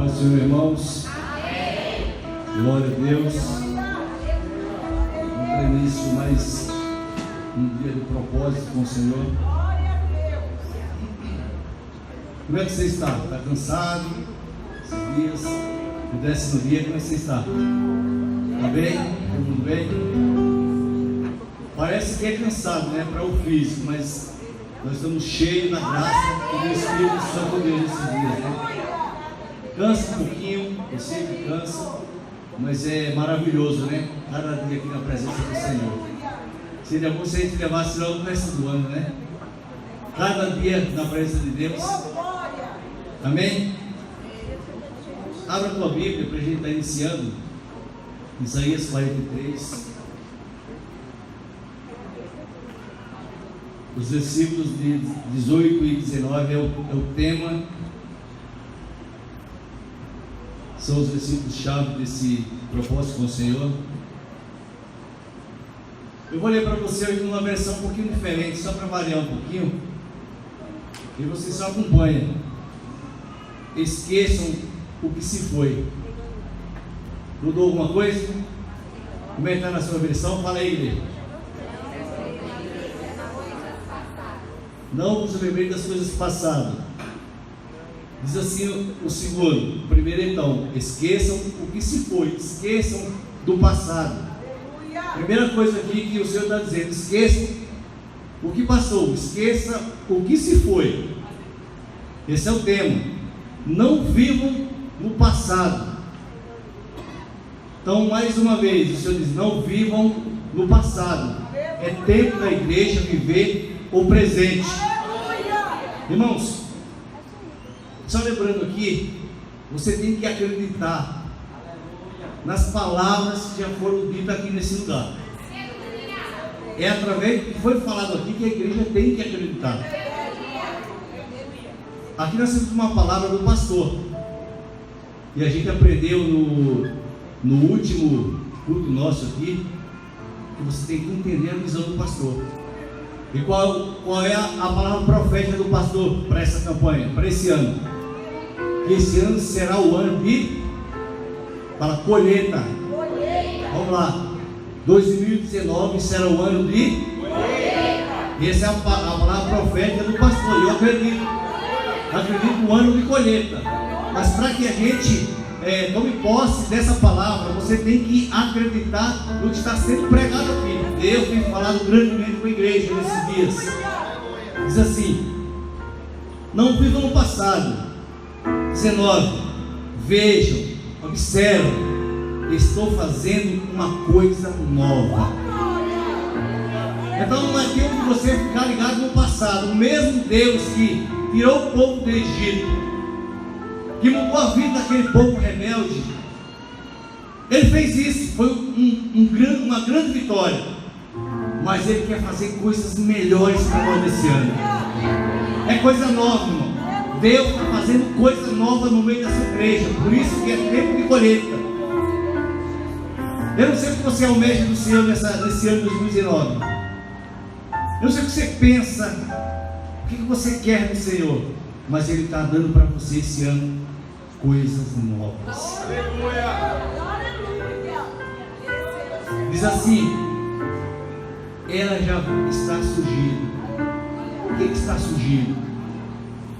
Paz do Senhor, irmãos. Glória a Deus. Vamos no início mais um dia de propósito com o Senhor. Como é que você está? Está cansado? Esses dias? O 10º dia, como é que você está? Está bem? Todo mundo bem? Parece que é cansado, né? Para o físico, mas nós estamos cheios da graça e do Espírito Santo de Deus esses dias, né? Cansa um pouquinho, eu sei que cansa, mas é maravilhoso, né? Cada dia aqui na presença do Senhor. Seria bom se a gente levasse logo o resto do ano, né? Cada dia na presença de Deus. Amém? Abra a tua Bíblia para a gente estar iniciando. Isaías 43. Os versículos de 18 e 19 é o tema. São os versículos-chave desse propósito com o Senhor. Eu vou ler para você hoje numa versão um pouquinho diferente, só para variar um pouquinho. E você só acompanha. Esqueçam o que se foi. Mudou alguma coisa? Como é que está na sua versão? Fala aí, Lê. Não vos lembrei das coisas passadas. Diz assim o segundo. O primeiro então, esqueçam o que se foi, esqueçam do passado. Primeira coisa aqui que o Senhor está dizendo, esqueçam o que passou, esqueça o que se foi. Esse é o tema. Não vivam no passado. Então, mais uma vez, o Senhor diz, não vivam no passado. É tempo da igreja viver o presente. Irmãos, só lembrando aqui, você tem que acreditar nas palavras que já foram ditas aqui nesse lugar. É através do que foi falado aqui que a igreja tem que acreditar. Aqui nós temos uma palavra do pastor. E a gente aprendeu no último culto nosso aqui, que você tem que entender a visão do pastor. E qual é a palavra profética do pastor para essa campanha, para esse ano? Que esse ano será o ano para colheita. Vamos lá. 2019 será o ano de colheita. Essa é a palavra profética do pastor. Eu acredito no ano de colheita. Mas para que a gente tome posse dessa palavra, você tem que acreditar no que está sendo pregado aqui. Deus tem falado grandemente com a igreja nesses dias. Diz assim: não vivam no passado. 19. Vejam, observem, estou fazendo uma coisa nova. Então não é tempo de você ficar ligado no passado. O mesmo Deus que tirou o povo do Egito, que mudou a vida daquele povo rebelde, Ele fez isso, foi uma grande vitória. Mas Ele quer fazer coisas melhores para nós esse ano. É coisa nova, irmão. Deus está fazendo coisa nova no meio dessa igreja. Por isso que é tempo de colheita. Eu não sei o que você almeja do Senhor nesse ano de 2019. Eu não sei o que você pensa, o que você quer do Senhor. Mas Ele está dando para você esse ano coisas novas. Diz assim: ela já está surgindo. O que está surgindo?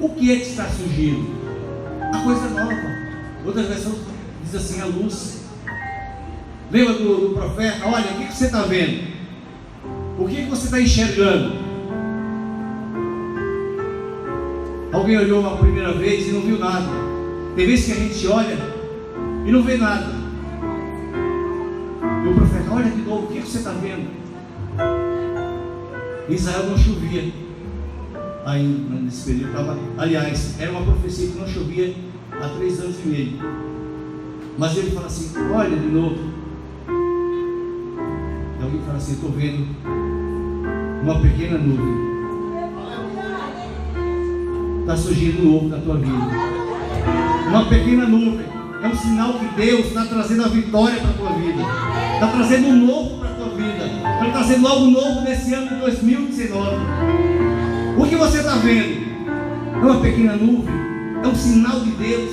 O que é que está surgindo? A coisa nova. Outra versão diz assim: a luz. Lembra do profeta? Olha, o que você está vendo? O que você está enxergando? Alguém olhou uma primeira vez e não viu nada. Tem vezes que a gente olha e não vê nada. E o profeta: olha de novo, o que você está vendo? Em Israel não chovia. Aí nesse período estava, aliás, era uma profecia que não chovia há 3 anos e meio. Mas ele fala assim: olha de novo. E alguém fala assim: estou vendo uma pequena nuvem. Está surgindo um novo na tua vida. Uma pequena nuvem é um sinal que Deus está trazendo a vitória para a tua vida. Está trazendo um novo para a tua vida. Está trazendo algo novo nesse ano de 2019. O que você está vendo? É uma pequena nuvem? É um sinal de Deus?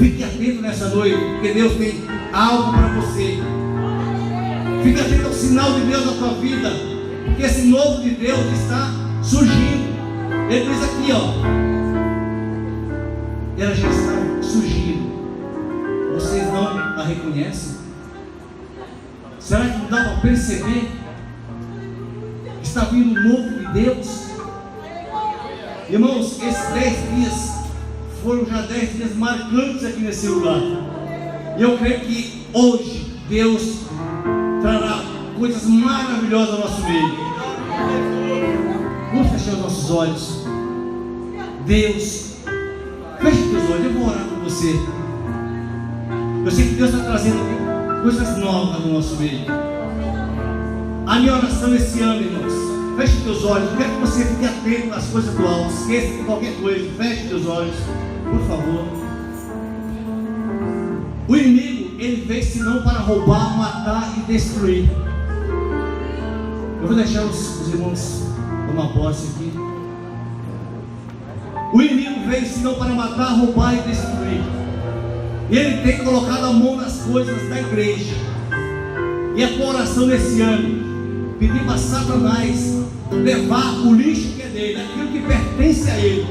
Fique atento nessa noite, porque Deus tem algo para você. Fique atento ao sinal de Deus na tua vida, porque esse novo de Deus está surgindo. Ele diz aqui, ó, ela já está surgindo. Vocês não a reconhecem? Será que não dá para perceber que está vindo o novo de Deus? Irmãos, esses 10 dias foram já 10 dias marcantes aqui nesse lugar. E eu creio que hoje Deus trará coisas maravilhosas ao nosso meio. Vamos fechar os nossos olhos. Deus, feche teus olhos, eu vou orar por você. Eu sei que Deus está trazendo coisas novas no nosso meio. A minha oração esse ano, irmãos, feche teus olhos. Eu quero que você fique atento às coisas do alto. Esqueça de qualquer coisa. Feche teus olhos, por favor. O inimigo, ele veio senão para roubar, matar e destruir. Eu vou deixar os irmãos tomar posse aqui. O inimigo veio senão para matar, roubar e destruir. E ele tem colocado a mão nas coisas da igreja. E a tua oração nesse ano, pedir para Satanás levar o lixo que é dele, aquilo que pertence a ele.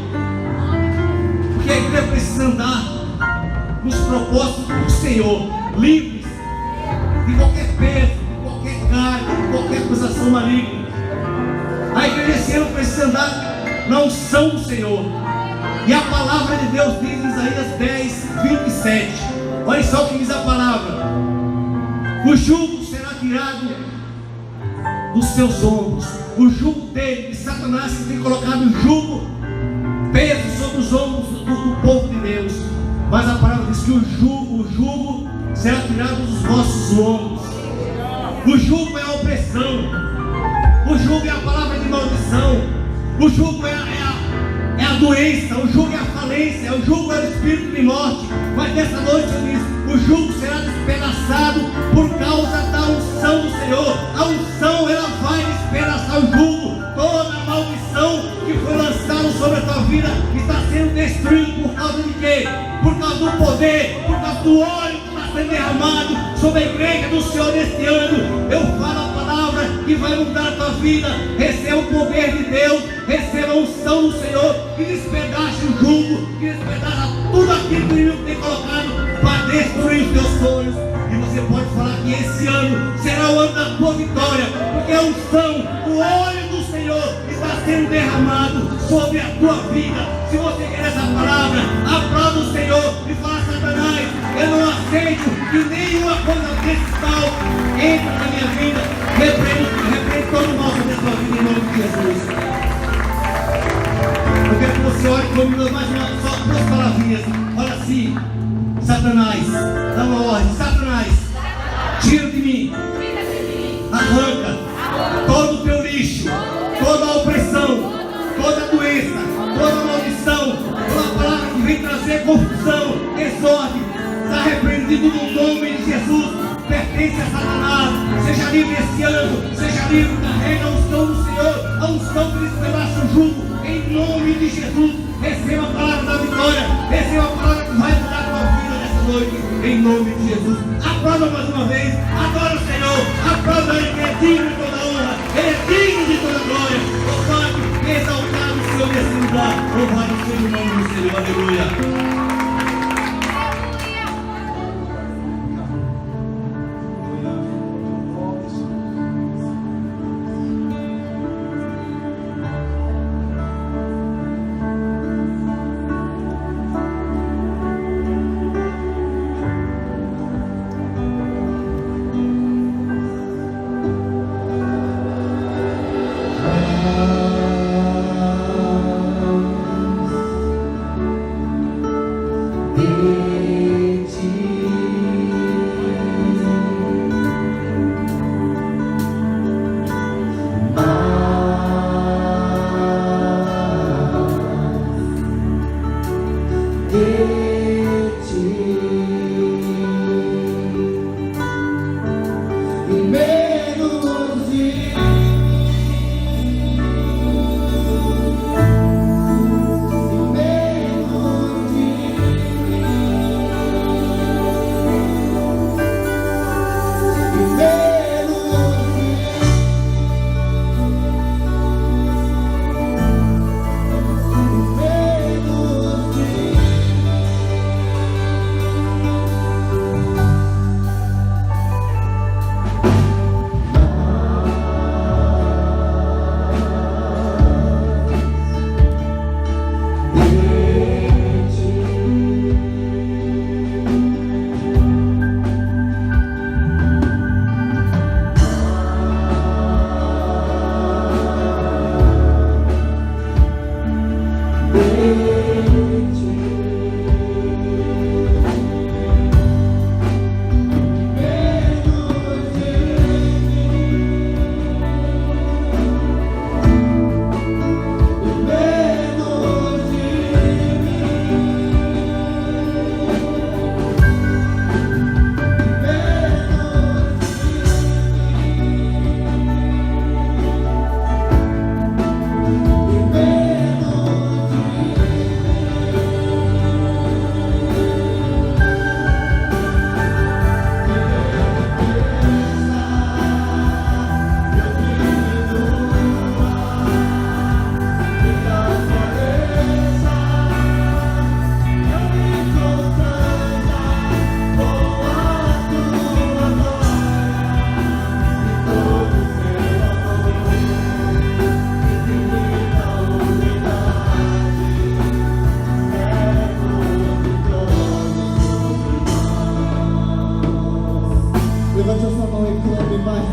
Porque a igreja precisa andar nos propósitos do Senhor, livres de qualquer peso, de qualquer carga, de qualquer acusação maligna. A igreja esse ano precisa andar na unção do Senhor. E a palavra de Deus diz em Isaías 10, 27. Olha só o que diz a palavra: o jugo será tirado dos seus ombros. O jugo dele, de Satanás, que tem colocado o jugo, peso sobre os ombros do povo de Deus. Mas a palavra diz que o jugo será tirado dos vossos ombros. O jugo é a opressão. O jugo é a palavra de maldição. O jugo é a doença. O jugo é a falência. O jugo é o espírito de morte. Mas nessa noite eu disse: o jugo será despedaçado por causa da unção do Senhor. A unção, ela vai despedaçar o jugo. Toda a maldição que foi lançada sobre a tua vida está sendo destruída por causa de quê? Por causa do poder, por causa do óleo que está sendo derramado sobre a igreja do Senhor neste ano. Eu falo a palavra que vai mudar a tua vida. Receba o poder de Deus, receba a unção do Senhor, que despedace o jugo, que despedaça tudo aquilo que o inimigo tem colocado para destruir os teus sonhos. E você pode falar que esse ano será o ano da tua vitória, porque a unção, o óleo do Senhor está sendo derramado sobre a tua vida. Se você quer essa palavra, aplauda o Senhor e fala: Satanás, eu não aceito que nenhuma coisa desse tal entre na minha vida. Repreende todo o mal sobre a tua vida em nome de Jesus. Eu quero que você ore comigo mais só duas palavrinhas. Olha assim: Satanás, dá uma ordem. Satanás, tira de mim, arranca todo o teu lixo, toda a opressão, toda a doença, toda a maldição, toda palavra que vem trazer confusão, desordem, está repreendido no nome de Jesus. Pertence a Satanás. Seja livre esse ano, seja livre, carrega a unção do Senhor, a unção que despedaça o jugo, em nome de Jesus. Receba a palavra da vitória, receba a palavra que vai mudar a tua vida nessa noite, em nome de Jesus. Aplauda mais uma vez, adora o Senhor, aplauda Ele, que é digno de toda honra, Ele é digno de toda glória. Louvado, exaltado o Senhor nesse lugar, louvado seja o nome do Senhor, aleluia.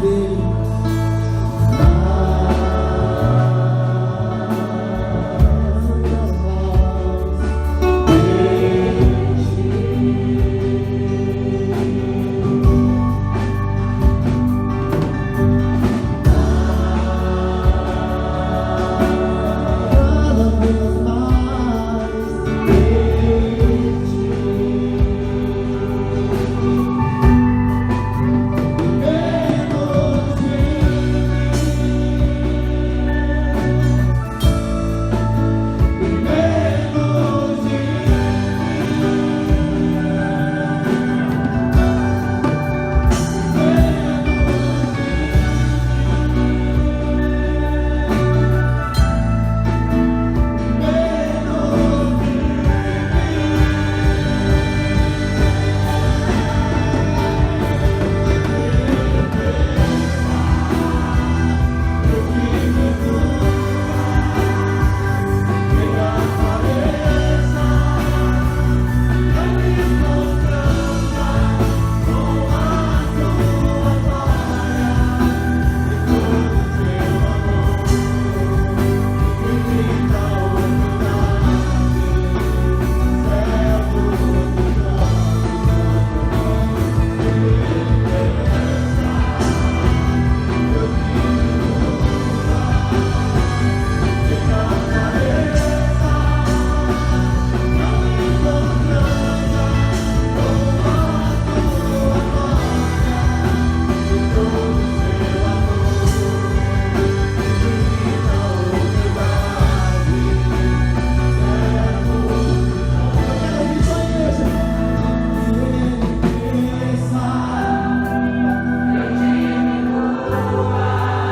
dele.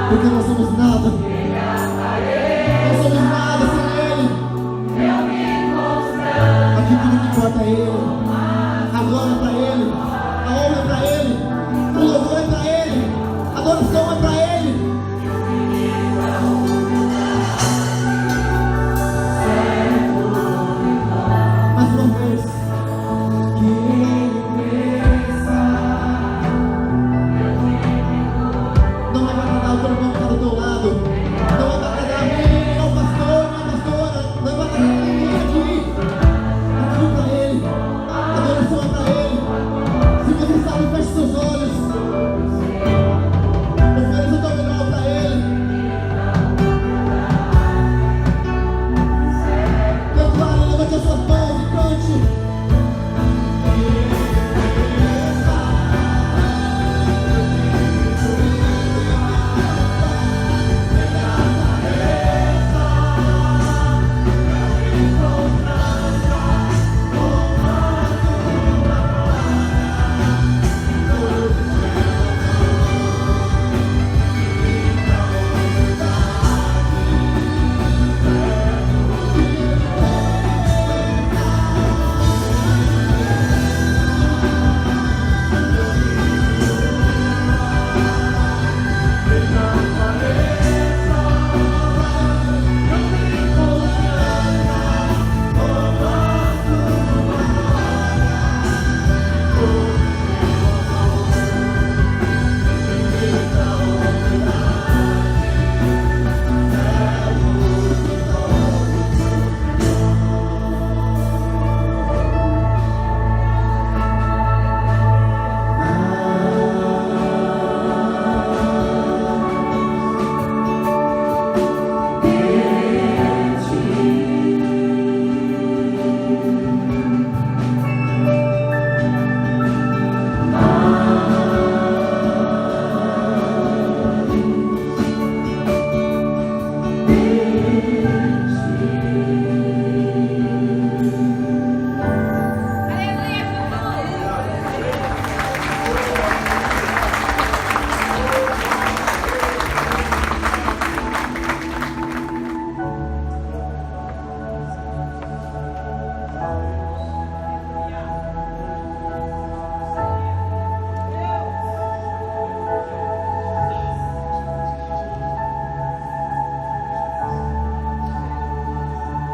Porque nós somos nada. Nós somos nada sem Ele. Aqui tudo que importa é Ele. A glória é para Ele. A honra é para Ele. O louvor é para Ele. A adoração é para Ele. Mais uma vez. Que Ele cresça. Não vai agradar o teu irmão que está do teu lado. Não vai agradar a mim, ao pastor, minha pastora. Não vai agradar ninguém aqui. Aqui para Ele. A adoração é para Ele. Se você sabe, feche seus olhos. Ofereça o teu melhor para Ele. Declare, levante as suas mãos e cante.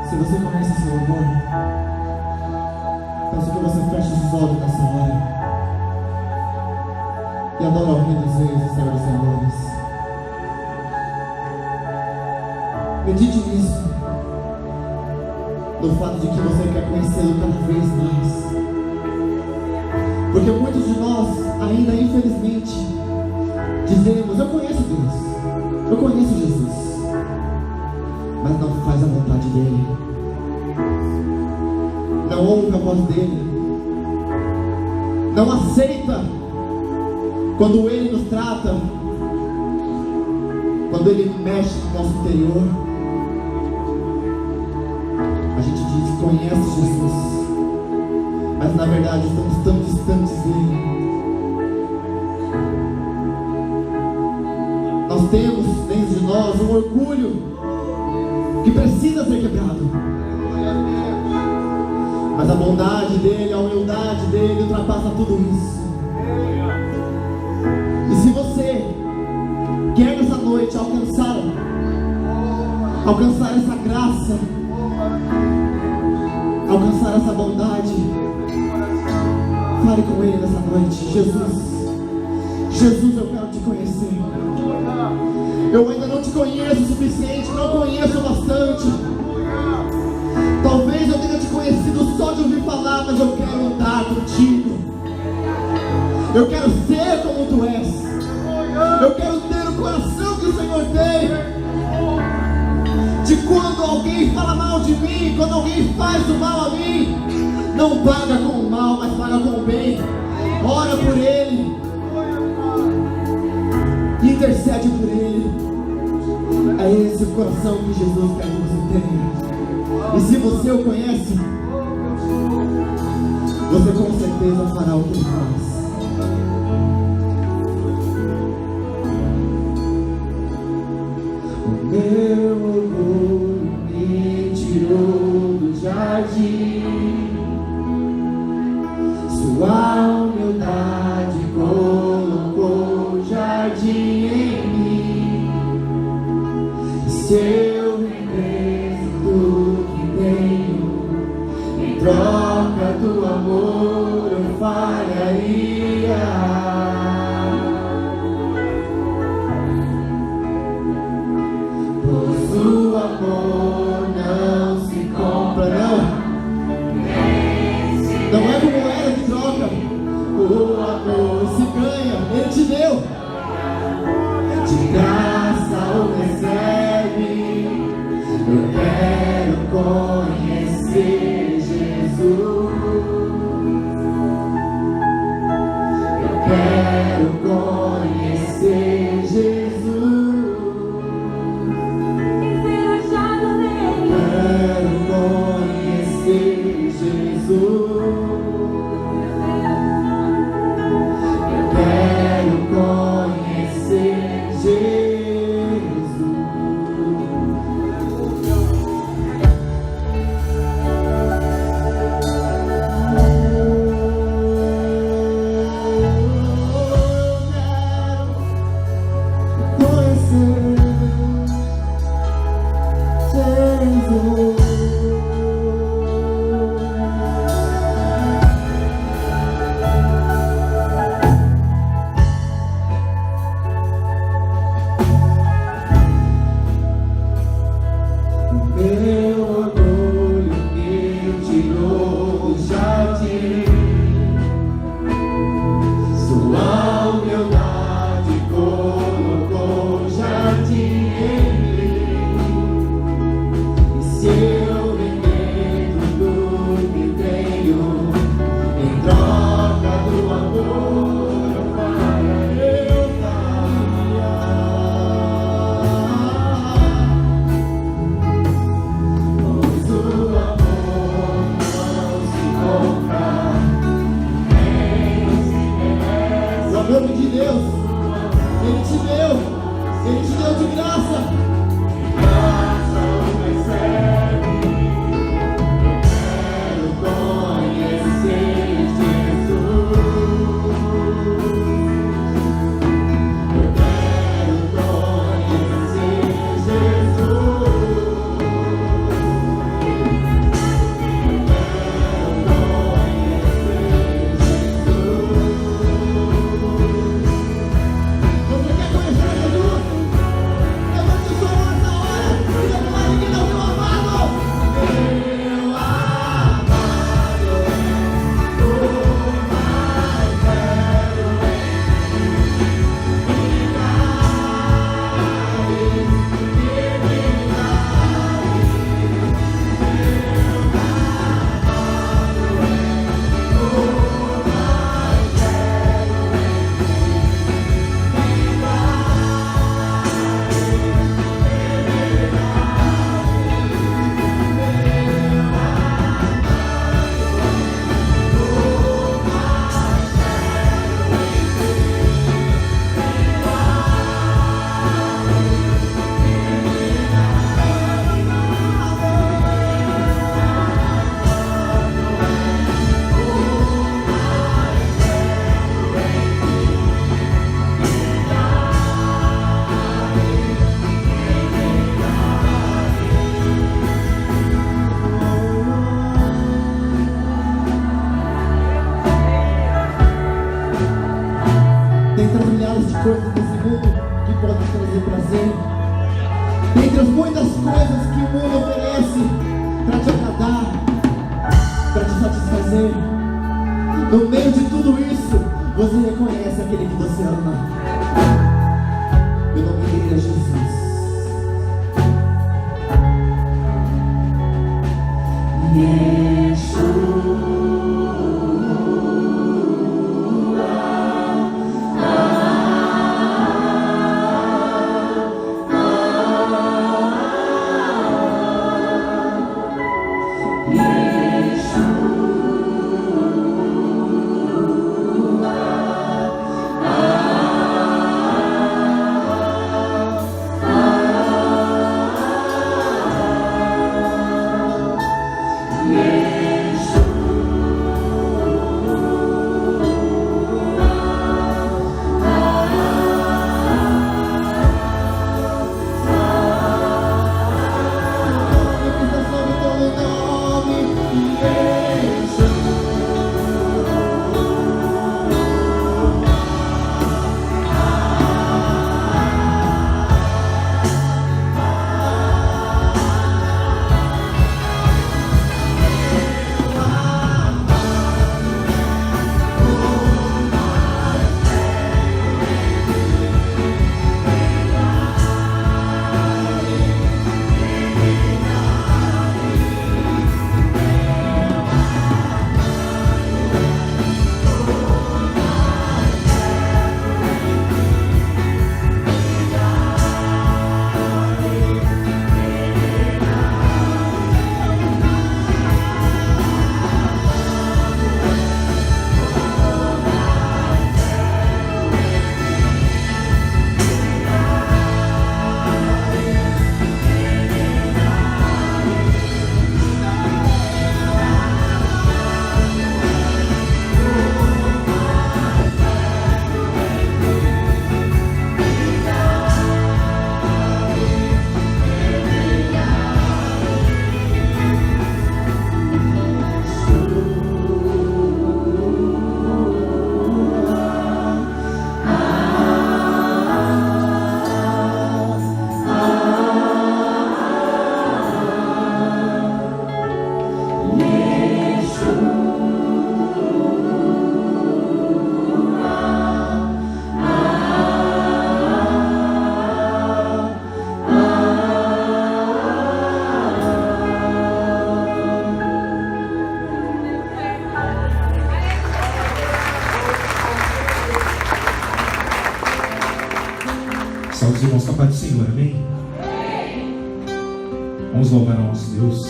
Se você conhece esse louvor, peço que você feche os olhos nessa hora e adora ao Rei dos Reis e Senhor dos Senhores. Medite nisso, no fato de que você quer conhecê-lo cada vez mais. Porque muitos de nós ainda, infelizmente, dizemos: eu conheço Deus, eu conheço Jesus, mas não faz a vontade dele, não ouve a voz dele, não aceita quando ele nos trata, quando ele mexe no nosso interior. A gente diz que conhece Jesus, mas na verdade estamos tão distantes dele. Nós temos dentro de nós um orgulho que precisa ser quebrado, mas a bondade dele, a humildade dele ultrapassa tudo isso. E se você quer nessa noite alcançar essa graça, alcançar essa bondade, fale com ele nessa noite: Jesus, eu quero te conhecer. Eu ainda não te conheço o suficiente, não conheço bastante. Talvez eu tenha te conhecido só de ouvir falar, mas eu quero andar contigo. Eu quero ser como tu és. Eu quero ter o coração que o Senhor tem. De quando alguém fala mal de mim, quando alguém faz o mal a mim, não paga com o mal, mas paga com o bem. Ora por ele, intercede por ele. É esse o coração que Jesus quer que você tenha. E se você o conhece, você com certeza fará o que ele faz. O meu orgulho me tirou do jardim, sua humildade colocou o jardim em mim. Se eu rendesse tudo que tenho em troca do amor, eu falharia. Pois o amor não se compra, não. Não é como moeda de troca. O amor se ganha, ele te deu. De graça o recebe. Eu quero conhecer Jesus. Eu quero conhecer Jesus. Quero conhecer Jesus. Eu quero conhecer Jesus. milhares de coisas nesse mundo que podem trazer prazer. Dentre as muitas coisas que o mundo oferece para te agradar, para te satisfazer, no meio de tudo isso, você reconhece aquele que você ama. O nome dele é Jesus. Salve os irmãos, Pai do Senhor, amém? Vamos louvar ao nosso Deus.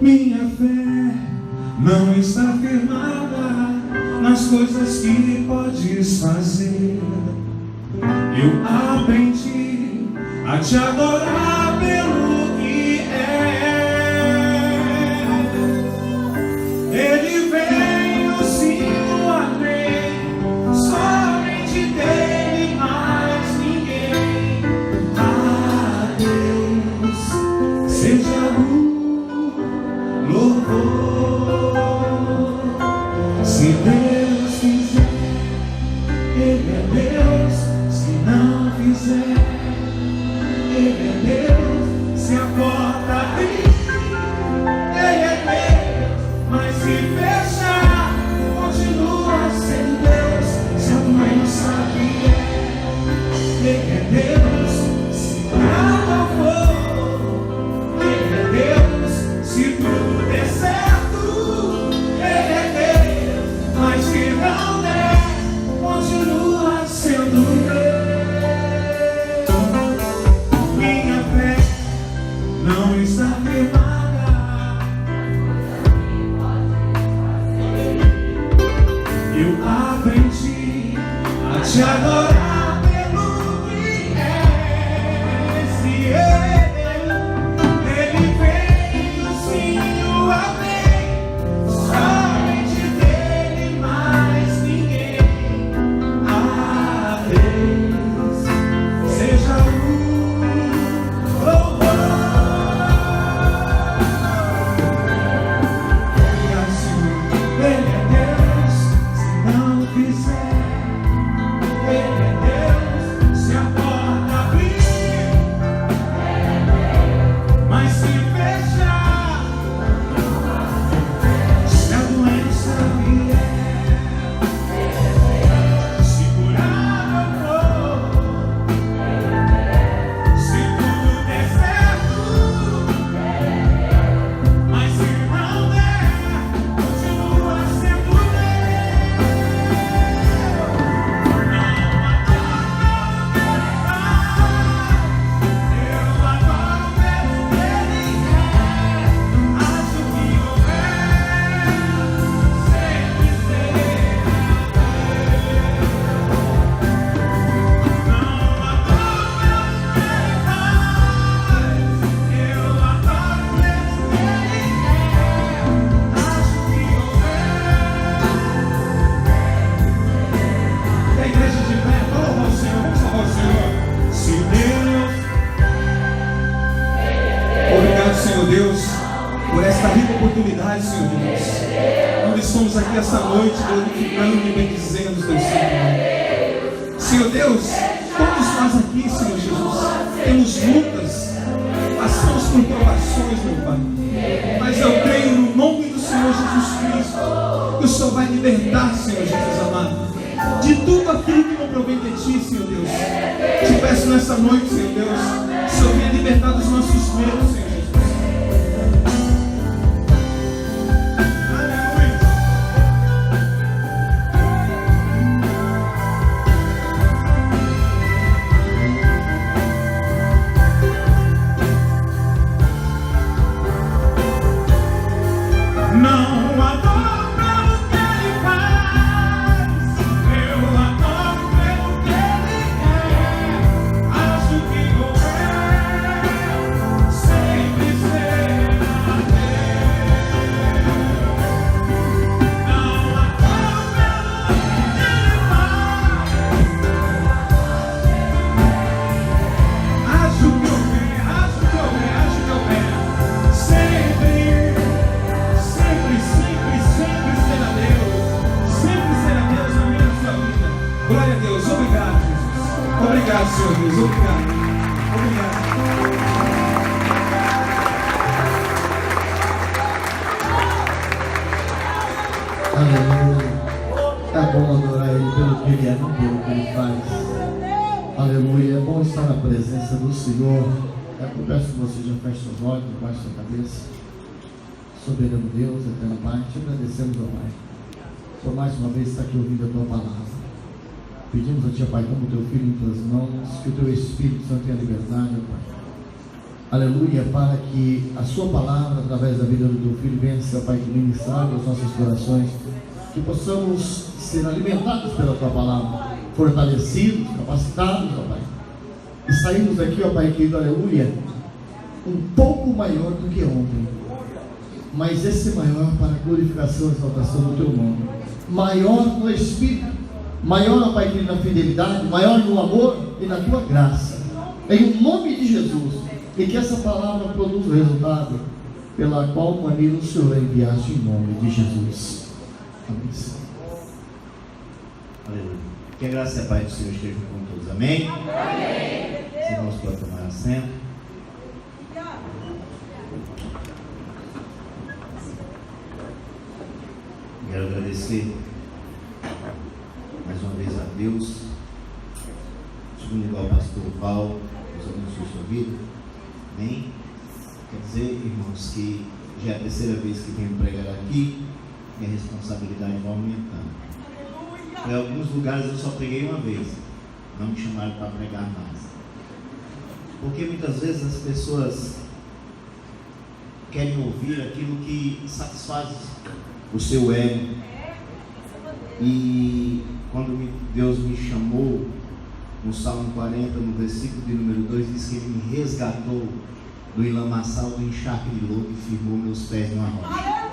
Minha fé não está firmada nas coisas que podes fazer. Eu aprendi a te adorar pelo que é. Ele veio, sim, o amém, somente dele, mais ninguém. A Deus seja o louvor. Se Deus quiser, Ele é Deus. Se não quiser, Ele é Deus. Se a porta abrir, Ele é Deus. Mas se fechar, continua sendo Deus. Se a doença vier, Ele é Deus. Se nada for, Ele é Deus. Se tudo der certo, Ele é Deus. Mas se não der, continua sendo Deus. Minha fé não está firmada. Eu aprendi a te adorar pelo que é. Se Ele veio, sim, o amém, somente dele, mais ninguém. A Deus seja o louvor. oportunidade, Senhor Deus. Nós estamos aqui essa noite glorificando e bendizendo o teu Senhor. Senhor Deus, todos nós aqui, Senhor Jesus, temos lutas, passamos por provações, meu Pai. Mas eu creio no nome do Senhor Jesus Cristo que o Senhor vai libertar, Senhor Jesus amado, de tudo aquilo que não provém de Ti, Senhor Deus. Te peço nessa noite, Senhor Deus, que o Senhor venha libertar dos nossos medos, Senhor Jesus. Não adoro pelo que Ele faz, eu adoro pelo que Ele é. Acho que governo sempre será Deus. Não adoro pelo que Ele faz, acho que eu venho, sempre será Deus na minha sua vida. Glória a Deus, obrigado, Jesus. Obrigado, Senhor Deus, obrigado. Aleluia. É bom adorar Ele pelo que Ele é, não pelo que Ele faz. Aleluia. É bom estar na presença do Senhor. Eu peço que você já feche seus olhos, baixe sua cabeça. Soberano Deus, eterno Pai, te agradecemos, ó Pai, por mais uma vez estar aqui ouvindo a Tua palavra. Pedimos a Ti, Pai, como Teu Filho em Tuas mãos, que o Teu Espírito Santo tenha liberdade, ó Pai. Aleluia, para que a Sua palavra, através da vida do Teu Filho, venha, ó Pai, que ministrar aos nossos corações, que possamos ser alimentados pela Tua palavra, fortalecidos, capacitados, ó Pai, e saímos daqui, ó Pai querido, aleluia, um pouco maior do que ontem. Mas esse maior para a glorificação e exaltação do Teu nome, maior no Espírito, maior, ó Pai querido, na fidelidade, maior no amor e na Tua graça, em nome de Jesus, e que essa palavra produza o resultado pela qual maneira o Senhor enviaste em nome de Jesus. Amém. Aleluia. Que a graça e a paz do Senhor estejam com todos. Amém? Amém. Os irmãos podem tomar assento. Quero agradecer mais uma vez a Deus, segundo igual ao pastor Paulo, Deus abençoe sua vida. Amém? Quer dizer, irmãos, que já é a terceira vez que venho pregar aqui, minha responsabilidade vai aumentando. Em alguns lugares eu só preguei uma vez, não me chamaram para pregar mais. Porque muitas vezes as pessoas querem ouvir aquilo que satisfaz o seu ego. E quando Deus me chamou, no Salmo 40, no versículo de número 2, diz que Ele me resgatou do enlamaçal do encharque de lodo e firmou meus pés numa rocha.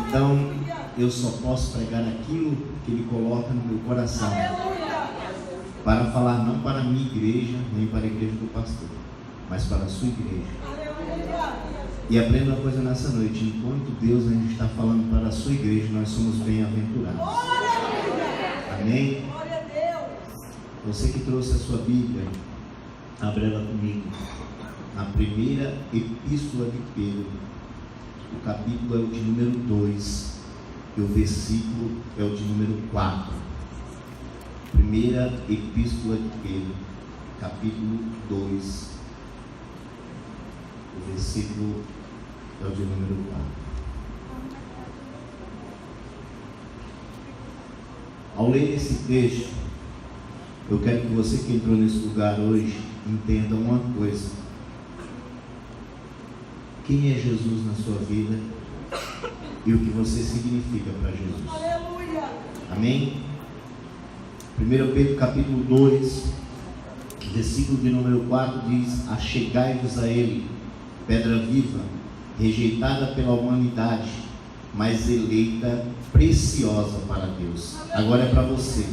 Então, eu só posso pregar aquilo que Ele coloca no meu coração, para falar não para a minha igreja, nem para a igreja do pastor, mas para a sua igreja. E aprenda uma coisa nessa noite: enquanto Deus ainda está falando para a sua igreja, nós somos bem-aventurados. Amém? Você que trouxe a sua Bíblia, abra ela comigo na primeira epístola de Pedro. O capítulo é o de número 2 e o versículo é o de número 4. Primeira epístola de Pedro, capítulo 2, o versículo é o de número 4. Ao ler esse texto, eu quero que você que entrou nesse lugar hoje entenda uma coisa: quem é Jesus na sua vida e o que você significa para Jesus. Aleluia. Amém? 1 Pedro capítulo 2, versículo de número 4 diz: achegai-vos a Ele, pedra viva, rejeitada pela humanidade, mas eleita, preciosa para Deus. Agora é para você.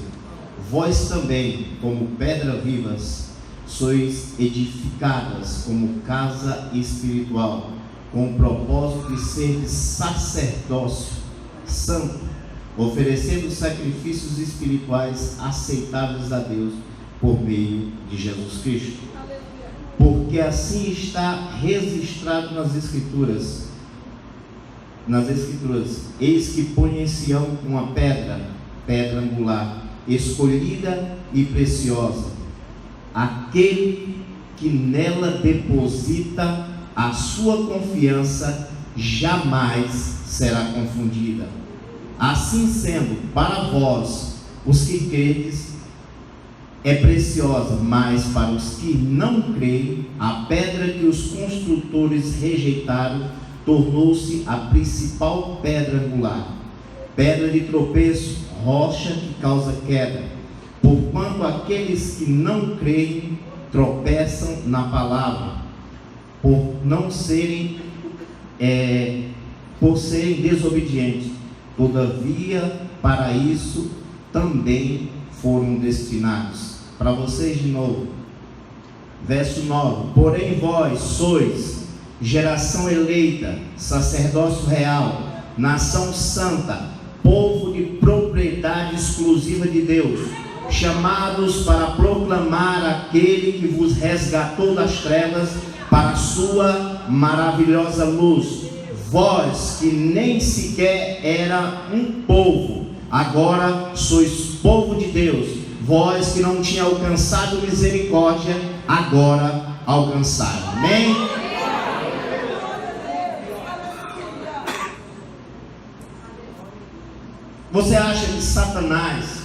Vós também, como pedra vivas, sois edificadas como casa espiritual, com o propósito de ser de sacerdócio santo, oferecendo sacrifícios espirituais aceitáveis a Deus por meio de Jesus Cristo. Porque assim está registrado nas Escrituras, eis que põe em Sião uma pedra angular, escolhida e preciosa. Aquele que nela deposita a sua confiança jamais será confundida. Assim sendo, para vós, os que credes, é preciosa, mas para os que não creem, a pedra que os construtores rejeitaram tornou-se a principal pedra angular, pedra de tropeço, rocha que causa queda, porquanto aqueles que não creem tropeçam na palavra, por serem desobedientes. Todavia, para isso também foram destinados. Para vocês de novo, verso 9: porém vós sois geração eleita, sacerdócio real, nação santa, povo de propriedade exclusiva de Deus, chamados para proclamar aquele que vos resgatou das trevas para a sua maravilhosa luz. Vós que nem sequer era um povo, agora sois povo de Deus. Vós que não tinha alcançado misericórdia, agora alcançaram. Amém? Você acha que Satanás,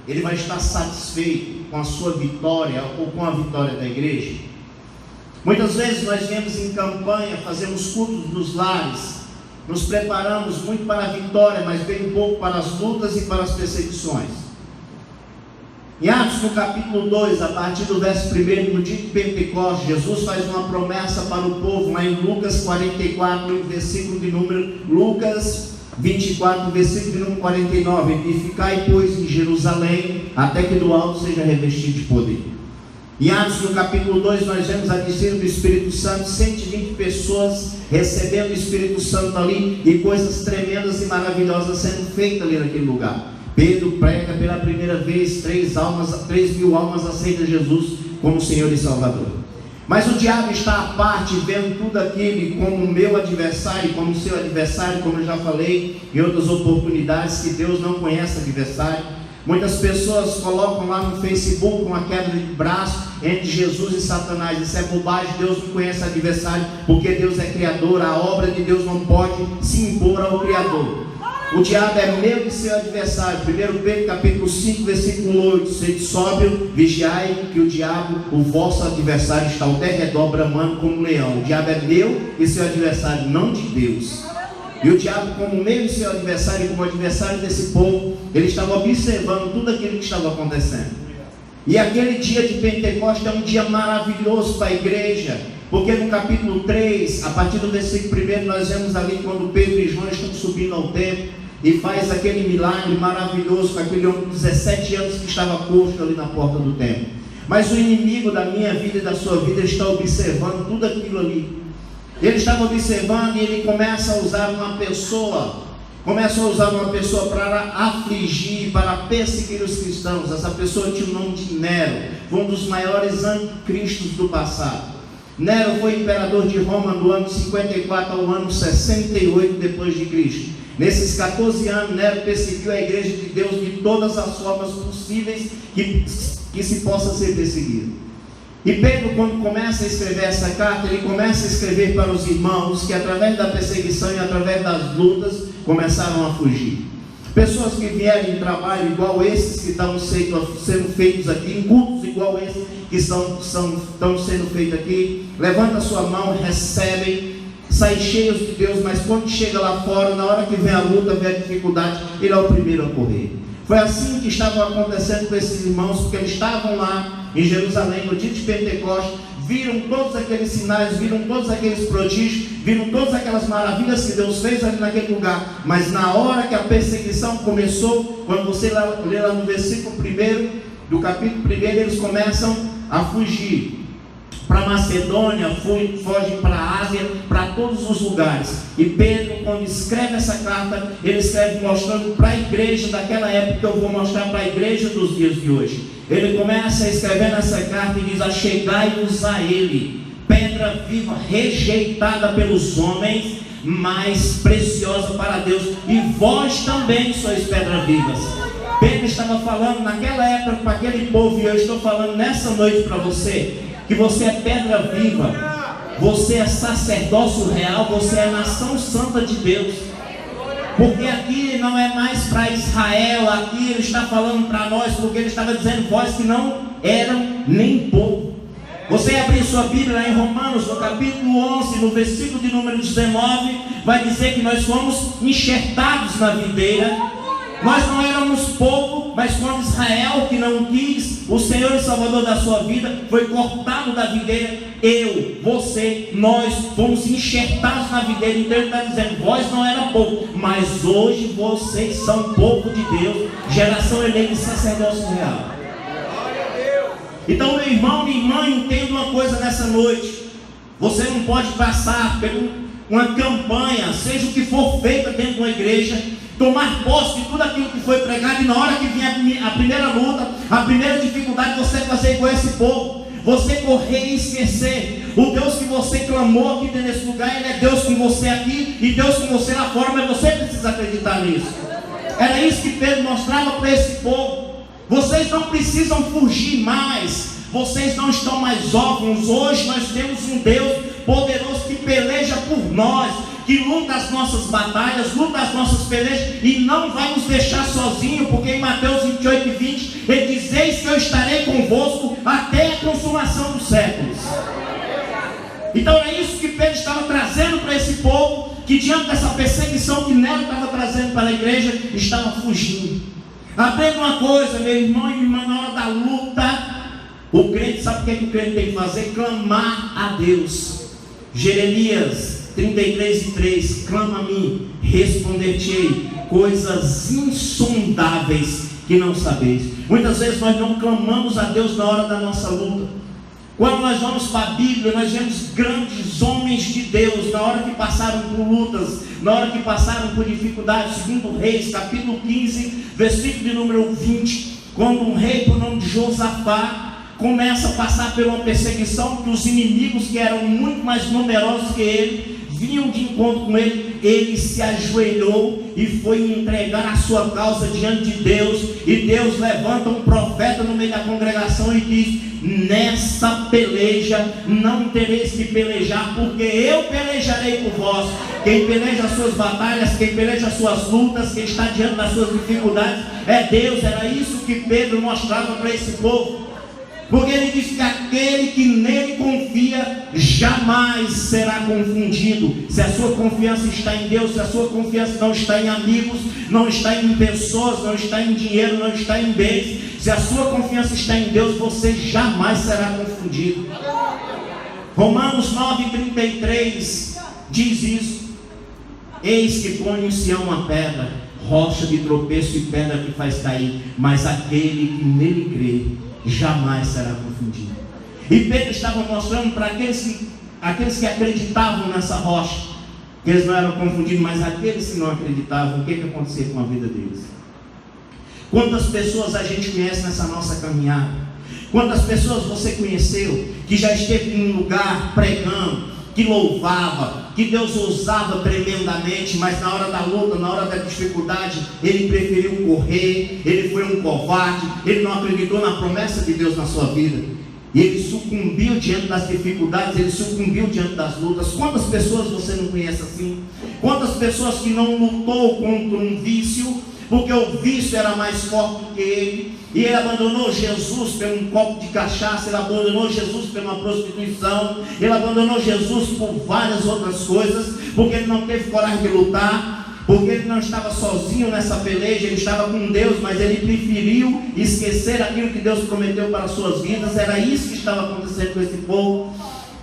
ele vai estar satisfeito com a sua vitória ou com a vitória da igreja? Muitas vezes nós viemos em campanha, fazemos cultos nos lares, nos preparamos muito para a vitória, mas bem pouco para as lutas e para as perseguições. Em Atos, no capítulo 2, a partir do verso 1, no dia de Pentecostes, Jesus faz uma promessa para o povo, lá em Lucas 44, versículo de número, Lucas 24, versículo de número 49, e ficai, pois, em Jerusalém, até que do alto seja revestido de poder. Em Atos, no capítulo 2, nós vemos a descida do Espírito Santo, 120 pessoas recebendo o Espírito Santo ali, e coisas tremendas e maravilhosas sendo feitas ali naquele lugar. Pedro prega pela primeira vez, 3.000 almas aceitam Jesus como Senhor e Salvador. Mas o diabo está à parte, vendo tudo aquilo como meu adversário, como seu adversário, como eu já falei em outras oportunidades, que Deus não conhece adversário. Muitas pessoas colocam lá no Facebook uma queda de braço entre Jesus e Satanás. Isso é bobagem. Deus não conhece adversário, porque Deus é Criador. A obra de Deus não pode se impor ao Criador. O diabo é meu e seu adversário. 1 Pedro capítulo 5, versículo 8: sede sóbrio, vigiai, que o diabo, o vosso adversário, está ao derredor bramando como um leão. O diabo é meu e seu adversário, não de Deus. E o diabo, como meu e seu adversário, como adversário desse povo, ele estava observando tudo aquilo que estava acontecendo. E aquele dia de Pentecostes é um dia maravilhoso para a igreja, porque no capítulo 3, a partir do versículo 1, nós vemos ali quando Pedro e João estão subindo ao templo e faz aquele milagre maravilhoso com aquele homem de 17 anos que estava posto ali na porta do templo. Mas o inimigo da minha vida e da sua vida está observando tudo aquilo ali. Ele estava observando e ele começa a usar uma pessoa para afligir, para perseguir os cristãos. Essa pessoa tinha o nome de Nero, foi um dos maiores anticristos do passado. Nero foi imperador de Roma do ano 54 ao ano 68 depois de Cristo. Nesses 14 anos, Nero perseguiu a igreja de Deus de todas as formas possíveis que se possa ser perseguido. E Pedro, quando começa a escrever essa carta, ele começa a escrever para os irmãos que através da perseguição e através das lutas começaram a fugir. Pessoas que vieram em trabalho igual esses que estão sendo feitos aqui, em cultos igual esses que estão sendo feitos aqui, levanta a sua mão, recebem, saem cheios de Deus, mas quando chega lá fora, na hora que vem a luta, vem a dificuldade, ele é o primeiro a correr. Foi assim que estava acontecendo com esses irmãos, porque eles estavam lá em Jerusalém no dia de Pentecostes, viram todos aqueles sinais, viram todos aqueles prodígios, viram todas aquelas maravilhas que Deus fez ali naquele lugar. Mas na hora que a perseguição começou, quando você lê lá no versículo 1 do capítulo 1, eles começam a fugir para Macedônia, fogem para a Ásia, para todos os lugares. E Pedro, quando escreve essa carta, ele escreve mostrando para a igreja daquela época, que eu vou mostrar para a igreja dos dias de hoje. Ele começa a escrever nessa carta e diz: achegai-vos a ele, pedra viva, rejeitada pelos homens, mas preciosa para Deus, e vós também sois pedras vivas. Pedro estava falando naquela época para aquele povo, e eu estou falando nessa noite para você, que você é pedra viva, você é sacerdócio real, você é nação santa de Deus. Porque aqui não é mais para Israel, aqui ele está falando para nós, porque ele estava dizendo: vós que não eram nem povo. Você abrir sua Bíblia lá em Romanos, no capítulo 11, no versículo de número 19, vai dizer que nós fomos enxertados na videira. Nós não éramos povo, mas quando Israel, que não quis o Senhor e Salvador da sua vida, foi cortado da videira, eu, você, nós fomos enxertados na videira. Então ele está dizendo: vós não eram povo, mas hoje vocês são povo de Deus, geração eleita e sacerdócio real. Então, meu irmão, minha irmã, entenda uma coisa nessa noite: você não pode passar por uma campanha, seja o que for feita dentro de uma igreja, tomar posse de tudo aquilo que foi pregado, e na hora que vier a primeira luta, a primeira dificuldade, você fazer igual esse povo, você correr e esquecer o Deus que você clamou aqui dentro desse lugar. Ele é Deus com você aqui e Deus com você lá fora, mas você precisa acreditar nisso. Era isso que Pedro mostrava para esse povo. Vocês não precisam fugir mais, vocês não estão mais órfãos. Hoje nós temos um Deus poderoso que peleja por nós, que luta as nossas batalhas, luta as nossas pelejas, e não vai nos deixar sozinhos, porque em Mateus 28:20 ele diz: eis que eu estarei convosco até a consumação dos séculos. Então é isso que Pedro estava trazendo para esse povo, que diante dessa perseguição que Nero estava trazendo para a igreja, estava fugindo. Aprenda uma coisa, meu irmão e minha irmã: na hora da luta, o crente, sabe o que o crente tem que fazer? Clamar a Deus. Jeremias 33:3: clama a mim, responder-te-ei coisas insondáveis que não sabeis. Muitas vezes nós não clamamos a Deus na hora da nossa luta. Quando nós vamos para a Bíblia, nós vemos grandes homens de Deus, na hora que passaram por lutas, na hora que passaram por dificuldades. Segundo Reis, capítulo 15, versículo de número 20, quando um rei por nome de Josafá começa a passar por uma perseguição, que os inimigos, que eram muito mais numerosos que ele, vinham de encontro com ele, ele se ajoelhou e foi entregar a sua causa diante de Deus. E Deus levanta um profeta no meio da congregação e diz: nessa peleja não tereis que pelejar, porque eu pelejarei por vós. Quem peleja as suas batalhas, quem peleja as suas lutas, quem está diante das suas dificuldades é Deus. Era isso que Pedro mostrava para esse povo. Porque ele diz que aquele que nele confia jamais será confundido. Se a sua confiança está em Deus, se a sua confiança não está em amigos, não está em pessoas, não está em dinheiro, não está em bens, se a sua confiança está em Deus, você jamais será confundido. Romanos 9:33 diz isso: eis que põe em Sião uma pedra, rocha de tropeço e pedra que faz cair, mas aquele que nele crê jamais será confundido. E Pedro estava mostrando para aqueles que acreditavam nessa rocha, que eles não eram confundidos, mas aqueles que não acreditavam, o que acontecia com a vida deles? Quantas pessoas a gente conhece nessa nossa caminhada? Quantas pessoas você conheceu que já esteve em um lugar pregando, que louvava, que Deus usava tremendamente, mas na hora da luta, na hora da dificuldade, ele preferiu correr, ele foi um covarde, ele não acreditou na promessa de Deus na sua vida, e ele sucumbiu diante das dificuldades, ele sucumbiu diante das lutas. Quantas pessoas você não conhece assim? Quantas pessoas que não lutou contra um vício, porque o vício era mais forte do que ele, e ele abandonou Jesus por um copo de cachaça, ele abandonou Jesus por uma prostituição, ele abandonou Jesus por várias outras coisas, porque ele não teve coragem de lutar, porque ele não estava sozinho nessa peleja, ele estava com Deus, mas ele preferiu esquecer aquilo que Deus prometeu para as suas vidas. Era isso que estava acontecendo com esse povo.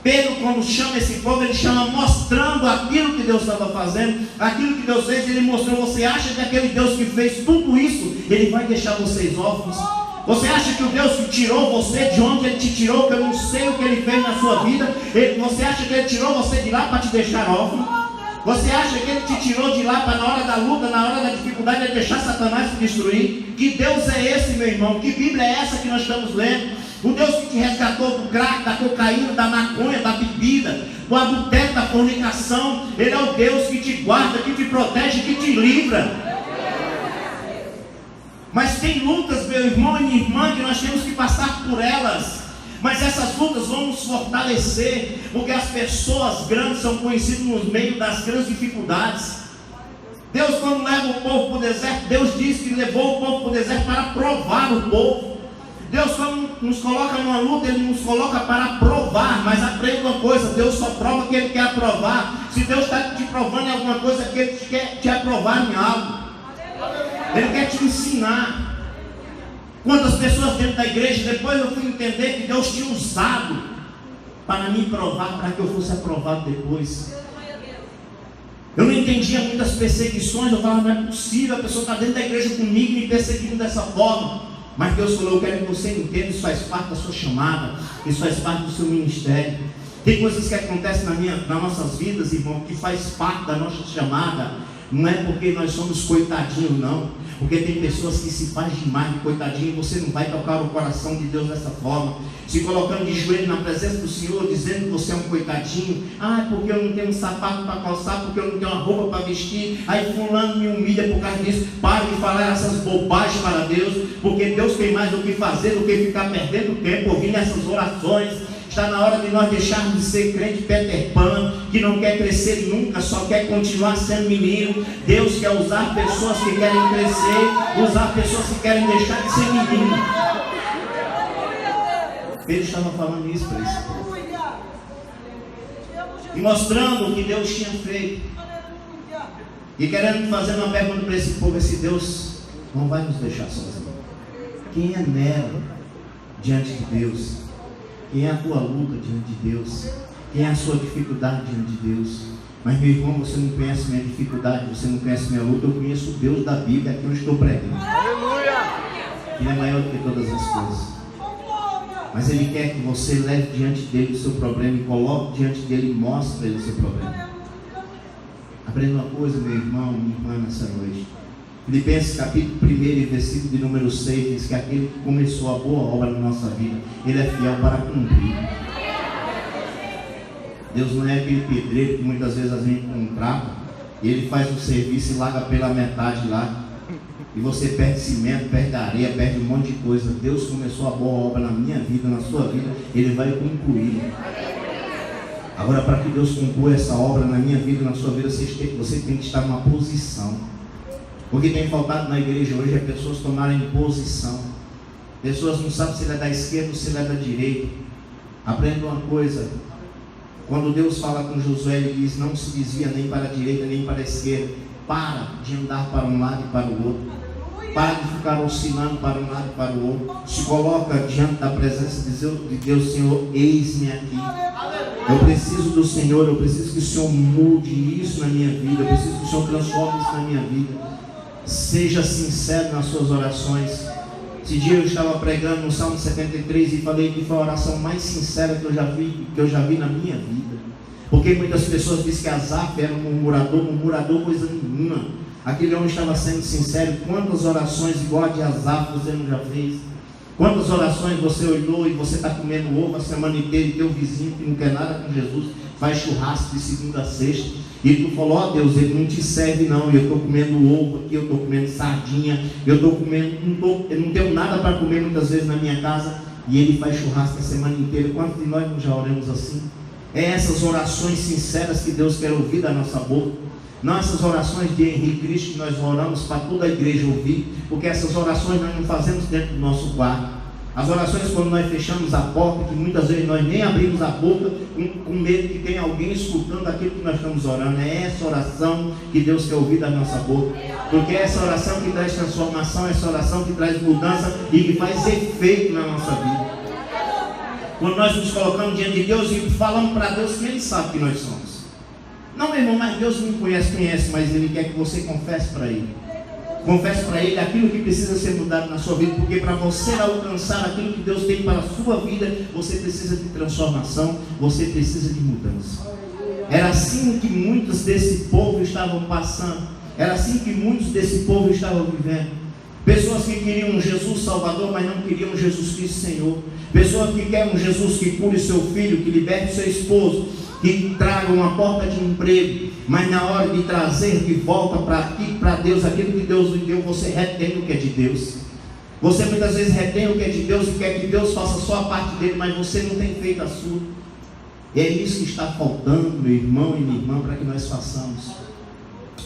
Pedro, quando chama esse povo, ele chama mostrando aquilo que Deus estava fazendo, aquilo que Deus fez. Ele mostrou: você acha que aquele Deus que fez tudo isso, ele vai deixar vocês órfãos? Você acha que o Deus que tirou você de onde Ele te tirou, que eu não sei o que Ele fez na sua vida, você acha que Ele tirou você de lá para te deixar órfão? Você acha que Ele te tirou de lá para na hora da luta, na hora da dificuldade, Ele deixar Satanás te destruir? Que Deus é esse, meu irmão? Que Bíblia é essa que nós estamos lendo? O Deus que te resgatou do crack, da cocaína, da maconha, da bebida, do adultério, da fornicação. Ele é o Deus que te guarda, que te protege, que te livra. Mas tem lutas, meu irmão e minha irmã, que nós temos que passar por elas. Mas essas lutas vão nos fortalecer, porque as pessoas grandes são conhecidas no meio das grandes dificuldades. Deus, quando leva o povo para o deserto, Deus diz que levou o povo para o deserto para provar o povo. Deus, quando nos coloca numa luta, Ele nos coloca para provar. Mas aprenda uma coisa: Deus só prova o que Ele quer aprovar. Se Deus está te provando em alguma coisa, é que Ele quer te aprovar em algo. Ele quer te ensinar. Quantas pessoas dentro da igreja, depois eu fui entender que Deus tinha usado para me provar, para que eu fosse aprovado depois. Eu não entendia muitas perseguições. Eu falava, não é possível, a pessoa está dentro da igreja comigo me perseguindo dessa forma. Mas Deus falou, eu quero que você entenda, isso faz parte da sua chamada, isso faz parte do seu ministério. Tem coisas que acontecem nas nossas vidas, irmão, que faz parte da nossa chamada. Não é porque nós somos coitadinhos, não. Porque tem pessoas que se fazem demais de coitadinho, e você não vai tocar o coração de Deus dessa forma, se colocando de joelho na presença do Senhor, dizendo que você é um coitadinho. Ah, porque eu não tenho um sapato para calçar, porque eu não tenho uma roupa para vestir, aí fulano me humilha por causa disso. Pare de falar essas bobagens para Deus, porque Deus tem mais o que fazer do que ficar perdendo tempo ouvindo essas orações. Está na hora de nós deixarmos de ser crente Peter Pan, que não quer crescer nunca, só quer continuar sendo menino. Deus quer usar pessoas que querem crescer, usar pessoas que querem deixar de ser menino. Pedro estava falando isso para esse povo, e mostrando o que Deus tinha feito, e querendo fazer uma pergunta para esse povo: esse Deus não vai nos deixar sozinhos. Quem é Nero diante de Deus? Quem é a tua luta diante de Deus? Quem é a sua dificuldade diante de Deus? Mas meu irmão, você não conhece minha dificuldade, você não conhece minha luta. Eu conheço o Deus da Bíblia, que eu estou pregando. Aleluia! Ele é maior do que todas as coisas. Mas Ele quer que você leve diante dele o seu problema, e coloque diante dele e mostre para ele o seu problema. Aprenda uma coisa, meu irmão, minha irmã, nessa noite. Filipenses capítulo 1, versículo de número 6, diz que aquele que começou a boa obra na nossa vida, Ele é fiel para cumprir. Deus não é aquele pedreiro que muitas vezes a gente contrata, e Ele faz o serviço e larga pela metade lá, e você perde cimento, perde areia, perde um monte de coisa. Deus começou a boa obra na minha vida, na sua vida, Ele vai concluir. Agora, para que Deus conclua essa obra na minha vida, na sua vida, você tem que estar numa posição. O que tem faltado na igreja hoje é pessoas tomarem posição. Pessoas não sabem se ele é da esquerda ou se ele é da direita. Aprenda uma coisa: quando Deus fala com Josué, Ele diz: não se desvia nem para a direita nem para a esquerda. Para de andar para um lado e para o outro. Para de ficar oscilando para um lado e para o outro. Se coloca diante da presença de Deus: Senhor, eis-me aqui. Eu preciso do Senhor, eu preciso que o Senhor mude isso na minha vida, eu preciso que o Senhor transforme isso na minha vida. Seja sincero nas suas orações. Esse dia eu estava pregando no Salmo 73 e falei que foi a oração mais sincera que eu já vi na minha vida. Porque muitas pessoas dizem que Asaf era um murmurador coisa nenhuma. Aquele homem estava sendo sincero. Quantas orações igual a de Asaf você não já fez? Quantas orações você olhou e você está comendo ovo a semana inteira, e teu vizinho que não quer nada com Jesus faz churrasco de segunda a sexta, e tu falou: ó Deus, ele não te serve não, eu estou comendo ovo aqui, eu estou comendo sardinha, eu não tenho nada para comer muitas vezes na minha casa, e ele faz churrasco a semana inteira. Quantos de nós já oramos assim? É essas orações sinceras que Deus quer ouvir da nossa boca. Não essas orações de Henrique Cristo que nós oramos para toda a igreja ouvir, porque essas orações nós não fazemos dentro do nosso quarto. As orações quando nós fechamos a porta, que muitas vezes nós nem abrimos a boca, com medo que tenha alguém escutando aquilo que nós estamos orando. É essa oração que Deus quer ouvir da nossa boca, porque é essa oração que traz transformação, é essa oração que traz mudança e que faz efeito na nossa vida. Quando nós nos colocamos diante de Deus e falamos para Deus que Ele sabe que nós somos. Não, meu irmão, mas Deus me conhece, mas Ele quer que você confesse para Ele. Confesse para Ele aquilo que precisa ser mudado na sua vida, porque para você alcançar aquilo que Deus tem para a sua vida, você precisa de transformação, você precisa de mudança. Era assim que muitos desse povo estavam passando, era assim que muitos desse povo estavam vivendo. Pessoas que queriam um Jesus Salvador, mas não queriam um Jesus Cristo Senhor. Pessoas que querem um Jesus que cure seu filho, que liberte seu esposo, que traga uma porta de emprego, mas na hora de trazer de volta para Deus aquilo que Deus lhe deu, você retém o que é de Deus. Você muitas vezes retém o que é de Deus e quer que Deus faça só a parte dele, mas você não tem feito a sua. E é isso que está faltando, meu irmão e minha irmã, para que nós façamos.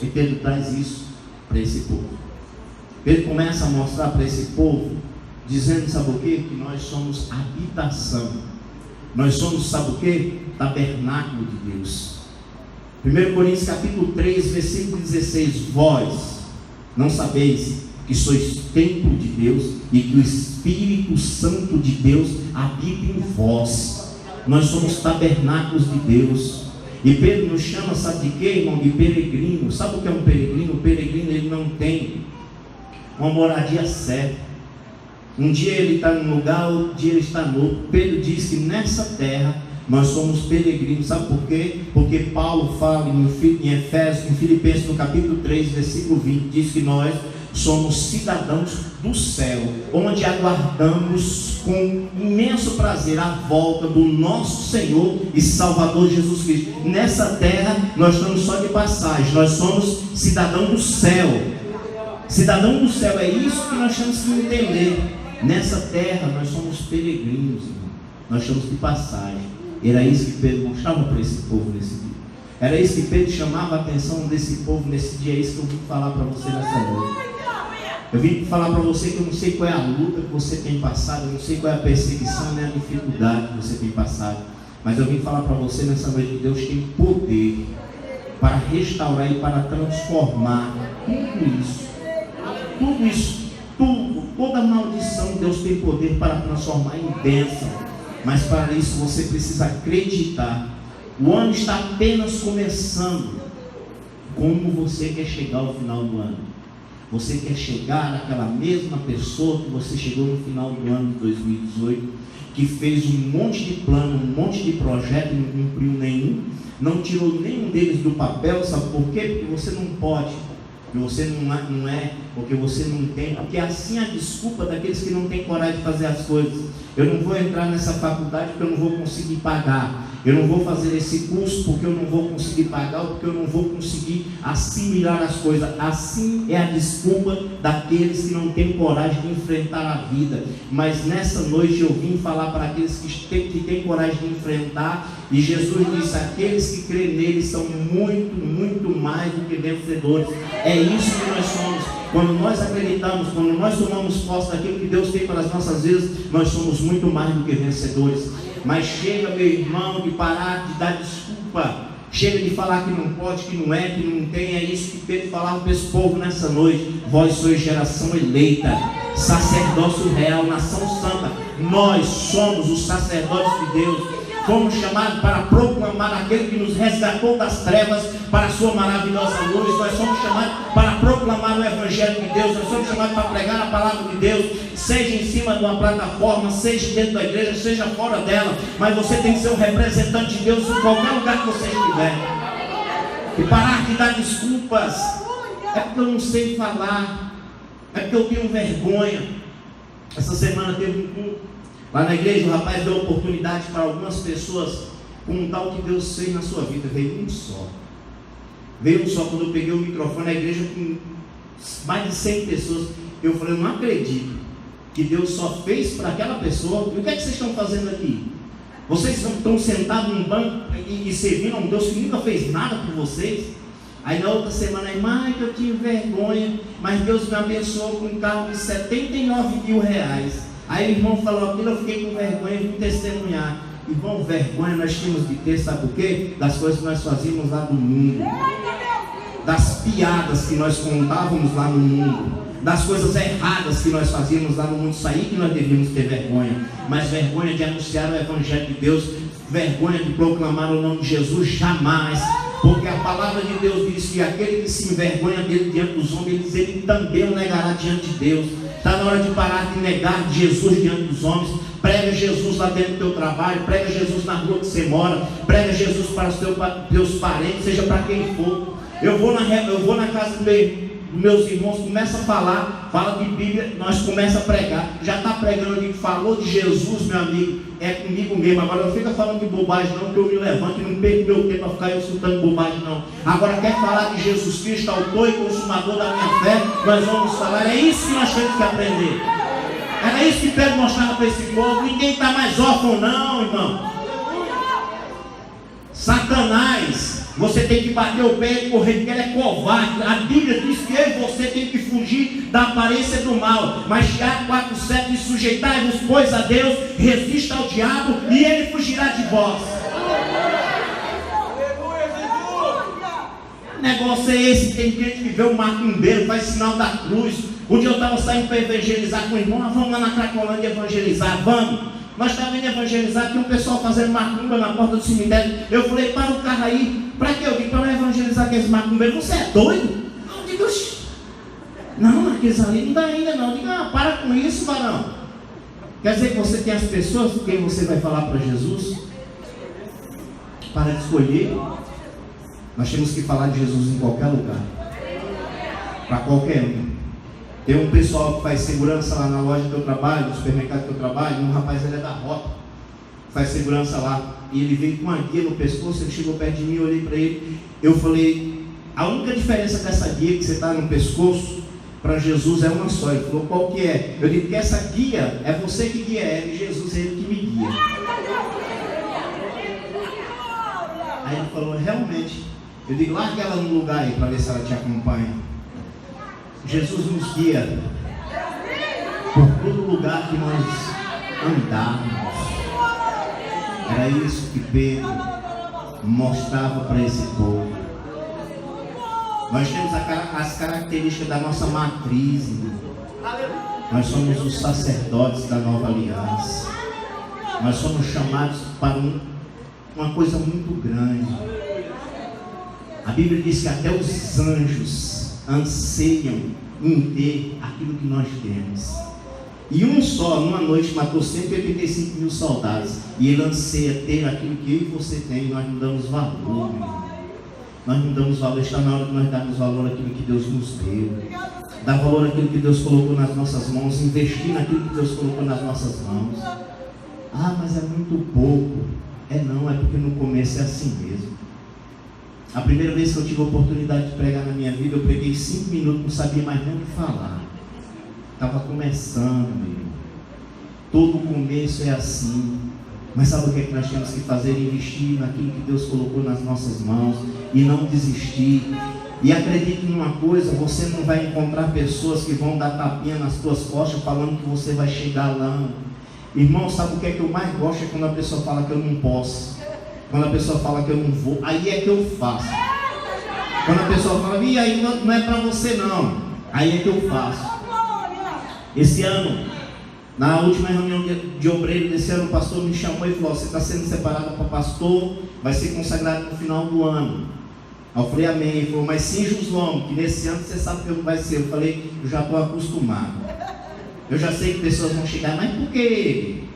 E Pedro traz isso para esse povo. Pedro começa a mostrar para esse povo, dizendo, sabe o quê? Que nós somos habitação. Nós somos, sabe o quê? Tabernáculo de Deus. 1 Coríntios capítulo 3, versículo 16. Vós não sabeis que sois templo de Deus e que o Espírito Santo de Deus habita em vós. Nós somos tabernáculos de Deus. E Pedro nos chama, sabe de quê, irmão? De peregrino. Sabe o que é um peregrino? O peregrino, ele não tem uma moradia certa. Um dia ele está num lugar, outro dia ele está no outro. Pedro diz que nessa terra nós somos peregrinos. Sabe por quê? Porque Paulo fala em Efésios, em Filipenses, no capítulo 3, versículo 20, diz que nós somos cidadãos do céu, onde aguardamos com imenso prazer a volta do nosso Senhor e Salvador Jesus Cristo. Nessa terra nós estamos só de passagem, nós somos cidadãos do céu. Cidadão do céu, é isso que nós temos que entender. Nessa terra nós somos peregrinos, irmão. Nós estamos de passagem. Era isso que Pedro mostrava para esse povo nesse dia. Era isso que Pedro chamava a atenção desse povo nesse dia. É isso que eu vim falar para você nessa noite. Eu vim falar para você que eu não sei qual é a luta que você tem passado, eu não sei qual é a perseguição nem a dificuldade que você tem passado, mas eu vim falar para você nessa noite que Deus tem poder para restaurar e para transformar tudo isso, toda maldição. Deus tem poder para transformar em bênção, mas para isso você precisa acreditar. O ano está apenas começando. Como você quer chegar ao final do ano? Você quer chegar naquela mesma pessoa que você chegou no final do ano de 2018, que fez um monte de plano, um monte de projeto e não cumpriu nenhum, não tirou nenhum deles do papel? Sabe por quê? Porque você não pode, porque você não é, porque você não tem, porque assim é a desculpa daqueles que não têm coragem de fazer as coisas. Eu não vou entrar nessa faculdade porque eu não vou conseguir pagar. Eu não vou fazer esse curso porque eu não vou conseguir pagar, ou porque eu não vou conseguir assimilar as coisas. Assim é a desculpa daqueles que não têm coragem de enfrentar a vida. Mas nessa noite eu vim falar para aqueles que têm coragem de enfrentar. E Jesus disse: aqueles que creem nele são muito, muito mais do que vencedores. É isso que nós somos. Quando nós acreditamos, quando nós tomamos posse daquilo que Deus tem para as nossas vidas, nós somos muito mais do que vencedores. Mas chega, meu irmão, de parar de dar desculpa. Chega de falar que não pode, que não é, que não tem. É isso que Pedro falava para esse povo nessa noite. Vós sois geração eleita, sacerdócio real, nação santa. Nós somos os sacerdotes de Deus. Fomos chamados para proclamar aquele que nos resgatou das trevas para a sua maravilhosa luz. Nós somos chamados para proclamar o Evangelho de Deus. Nós somos chamados para pregar a palavra de Deus, seja em cima de uma plataforma, seja dentro da igreja, seja fora dela. Mas você tem que ser um representante de Deus em qualquer lugar que você estiver. E parar de dar desculpas. É porque eu não sei falar, é porque eu tenho vergonha. Essa semana teve um culto lá na igreja, o rapaz deu oportunidade para algumas pessoas contar o que Deus fez na sua vida. Veio um só. Veio um só. Quando eu peguei o microfone na igreja com mais de 100 pessoas, eu falei: eu não acredito que Deus só fez para aquela pessoa. E o que é que vocês estão fazendo aqui? Vocês estão sentados num banco e servindo a um Deus que nunca fez nada por vocês? Aí na outra semana, irmã, que eu tive vergonha, mas Deus me abençoou com um carro de 79 mil reais. Aí o irmão falou aquilo, eu fiquei com vergonha e vim testemunhar. Irmão, vergonha nós tínhamos de ter, sabe por quê? Das coisas que nós fazíamos lá do mundo, das piadas que nós contávamos lá no mundo, das coisas erradas que nós fazíamos lá no mundo. Isso aí que nós devíamos ter vergonha. Mas vergonha de anunciar o Evangelho de Deus, vergonha de proclamar o nome de Jesus, jamais. Porque a palavra de Deus diz que aquele que se envergonha dele diante dos homens, ele também o negará diante de Deus. Está na hora de parar de negar Jesus diante dos homens. Prega Jesus lá dentro do teu trabalho, prega Jesus na rua que você mora, prega Jesus para os teus parentes, seja para quem for. Eu vou na casa dos meus irmãos, começa a falar, fala de Bíblia, nós começa a pregar. Já está pregando ali, falou de Jesus, meu amigo, é comigo mesmo. Agora não fica falando de bobagem não, que eu me levanto e não perco meu tempo para ficar escutando bobagem não. Agora quer falar de Jesus Cristo, autor e consumador da minha fé, nós vamos falar. É isso que nós temos que aprender. Era isso que Pedro mostrava para esse povo. Ninguém está mais órfão não, irmão. Satanás, você tem que bater o pé e correr, porque ele é covarde. A Bíblia diz que eu e você tem que fugir da aparência do mal. Mas Tiago 4,7 diz: sujeitai-vos, pois, a Deus, resista ao diabo e ele fugirá de vós. O negócio é esse. Tem gente que vê o macumbeiro, faz sinal da cruz. Um dia eu estava saindo para evangelizar com o irmão. Vamos lá na Cracolândia evangelizar, vamos. Nós estávamos indo evangelizar, tinha um pessoal fazendo macumba na porta do cemitério. Eu falei: para o carro aí. Para que eu digo? Para evangelizar aqueles macumbeiros. Você é doido? Eu digo: não, aqueles ali não dá ainda não. Eu digo: para com isso, varão. Quer dizer que você tem as pessoas com quem você vai falar para Jesus? Para de escolher. Nós temos que falar de Jesus em qualquer lugar, para qualquer um. Tem um pessoal que faz segurança lá na loja do teu trabalho, no supermercado do teu trabalho. Um rapaz, ele é da Rota, faz segurança lá, e ele veio com uma guia no pescoço. Ele chegou perto de mim, eu olhei para ele, eu falei: a única diferença dessa guia que você está no pescoço para Jesus é uma só. Ele falou: qual que é? Eu digo que essa guia é você que guia ela, e Jesus é ele que me guia. Aí ele falou: realmente. Eu digo: larga ela no lugar aí para ver se ela te acompanha. Jesus nos guia por todo lugar que nós andarmos. Era isso que Pedro mostrava para esse povo. Nós temos as características da nossa matriz, irmão. Nós somos os sacerdotes da nova aliança. Nós somos chamados para uma coisa muito grande. A Bíblia diz que até os anjos anseiam em ter aquilo que nós temos. E um só, numa noite, matou 185 mil soldados. E ele anseia ter aquilo que eu e você tem. E nós não damos valor, irmão. Nós não damos valor. Está na hora de nós darmos valor àquilo que Deus nos deu. Dar valor àquilo que Deus colocou nas nossas mãos. Investir naquilo que Deus colocou nas nossas mãos. Ah, mas é muito pouco. Não, é porque no começo é assim mesmo. A primeira vez que eu tive a oportunidade de pregar na minha vida, eu preguei 5 minutos, não sabia mais nem o que falar. Estava começando, meu irmão. Todo começo é assim. Mas sabe o que é que nós temos que fazer? Investir naquilo que Deus colocou nas nossas mãos e não desistir. E acredite numa coisa: você não vai encontrar pessoas que vão dar tapinha nas tuas costas falando que você vai chegar lá. Irmão, sabe o que é que eu mais gosto? É quando a pessoa fala que eu não posso. Quando a pessoa fala que eu não vou, aí é que eu faço. Quando a pessoa fala: e aí não é para você não, aí é que eu faço. Esse ano, na última reunião de obreiro desse ano, o pastor me chamou e falou: você está sendo separado para pastor, vai ser consagrado no final do ano. Aí eu falei: amém. Ele falou: mas cinja os lombos, que nesse ano você sabe que vai ser. Eu falei: eu já estou acostumado. Eu já sei que pessoas vão chegar: mas por que ele?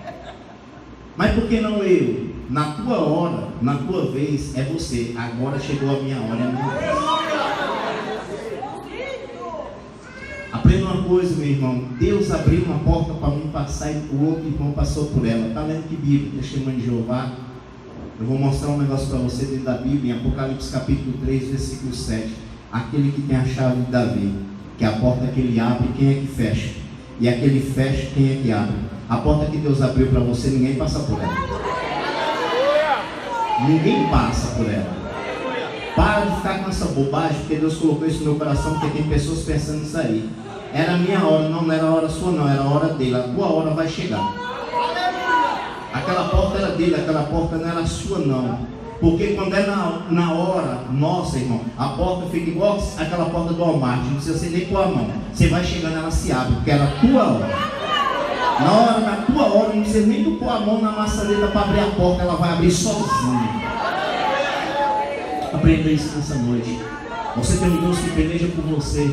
Mas por que não eu? Na tua hora, na tua vez, é você. Agora chegou a minha hora, é a minha vez. Aprenda uma coisa, meu irmão: Deus abriu uma porta para mim passar e o outro irmão passou por ela. Está lendo que Bíblia? Testemunho de Jeová. Eu vou mostrar um negócio para você dentro da Bíblia, em Apocalipse capítulo 3, versículo 7. Aquele que tem a chave de Davi, que é a porta que ele abre, quem é que fecha? E aquele fecha, quem é que abre? A porta que Deus abriu para você, ninguém passa por ela. Ninguém passa por ela. Para de ficar com essa bobagem, porque Deus colocou isso no meu coração, porque tem pessoas pensando nisso aí. Era a minha hora, não era a hora sua não, era a hora dele. A tua hora vai chegar. Aquela porta era dele, aquela porta não era sua não. Porque quando é na hora nossa, irmão, a porta fica igual aquela porta do Walmart, não precisa você nem pôr a mão. Você vai chegando, ela se abre, porque era a tua hora. Na tua hora, não precisa nem tu pôr a mão na maçaneta para abrir a porta, ela vai abrir sozinha. Aprenda isso nessa noite. Você tem um Deus que peleja por você.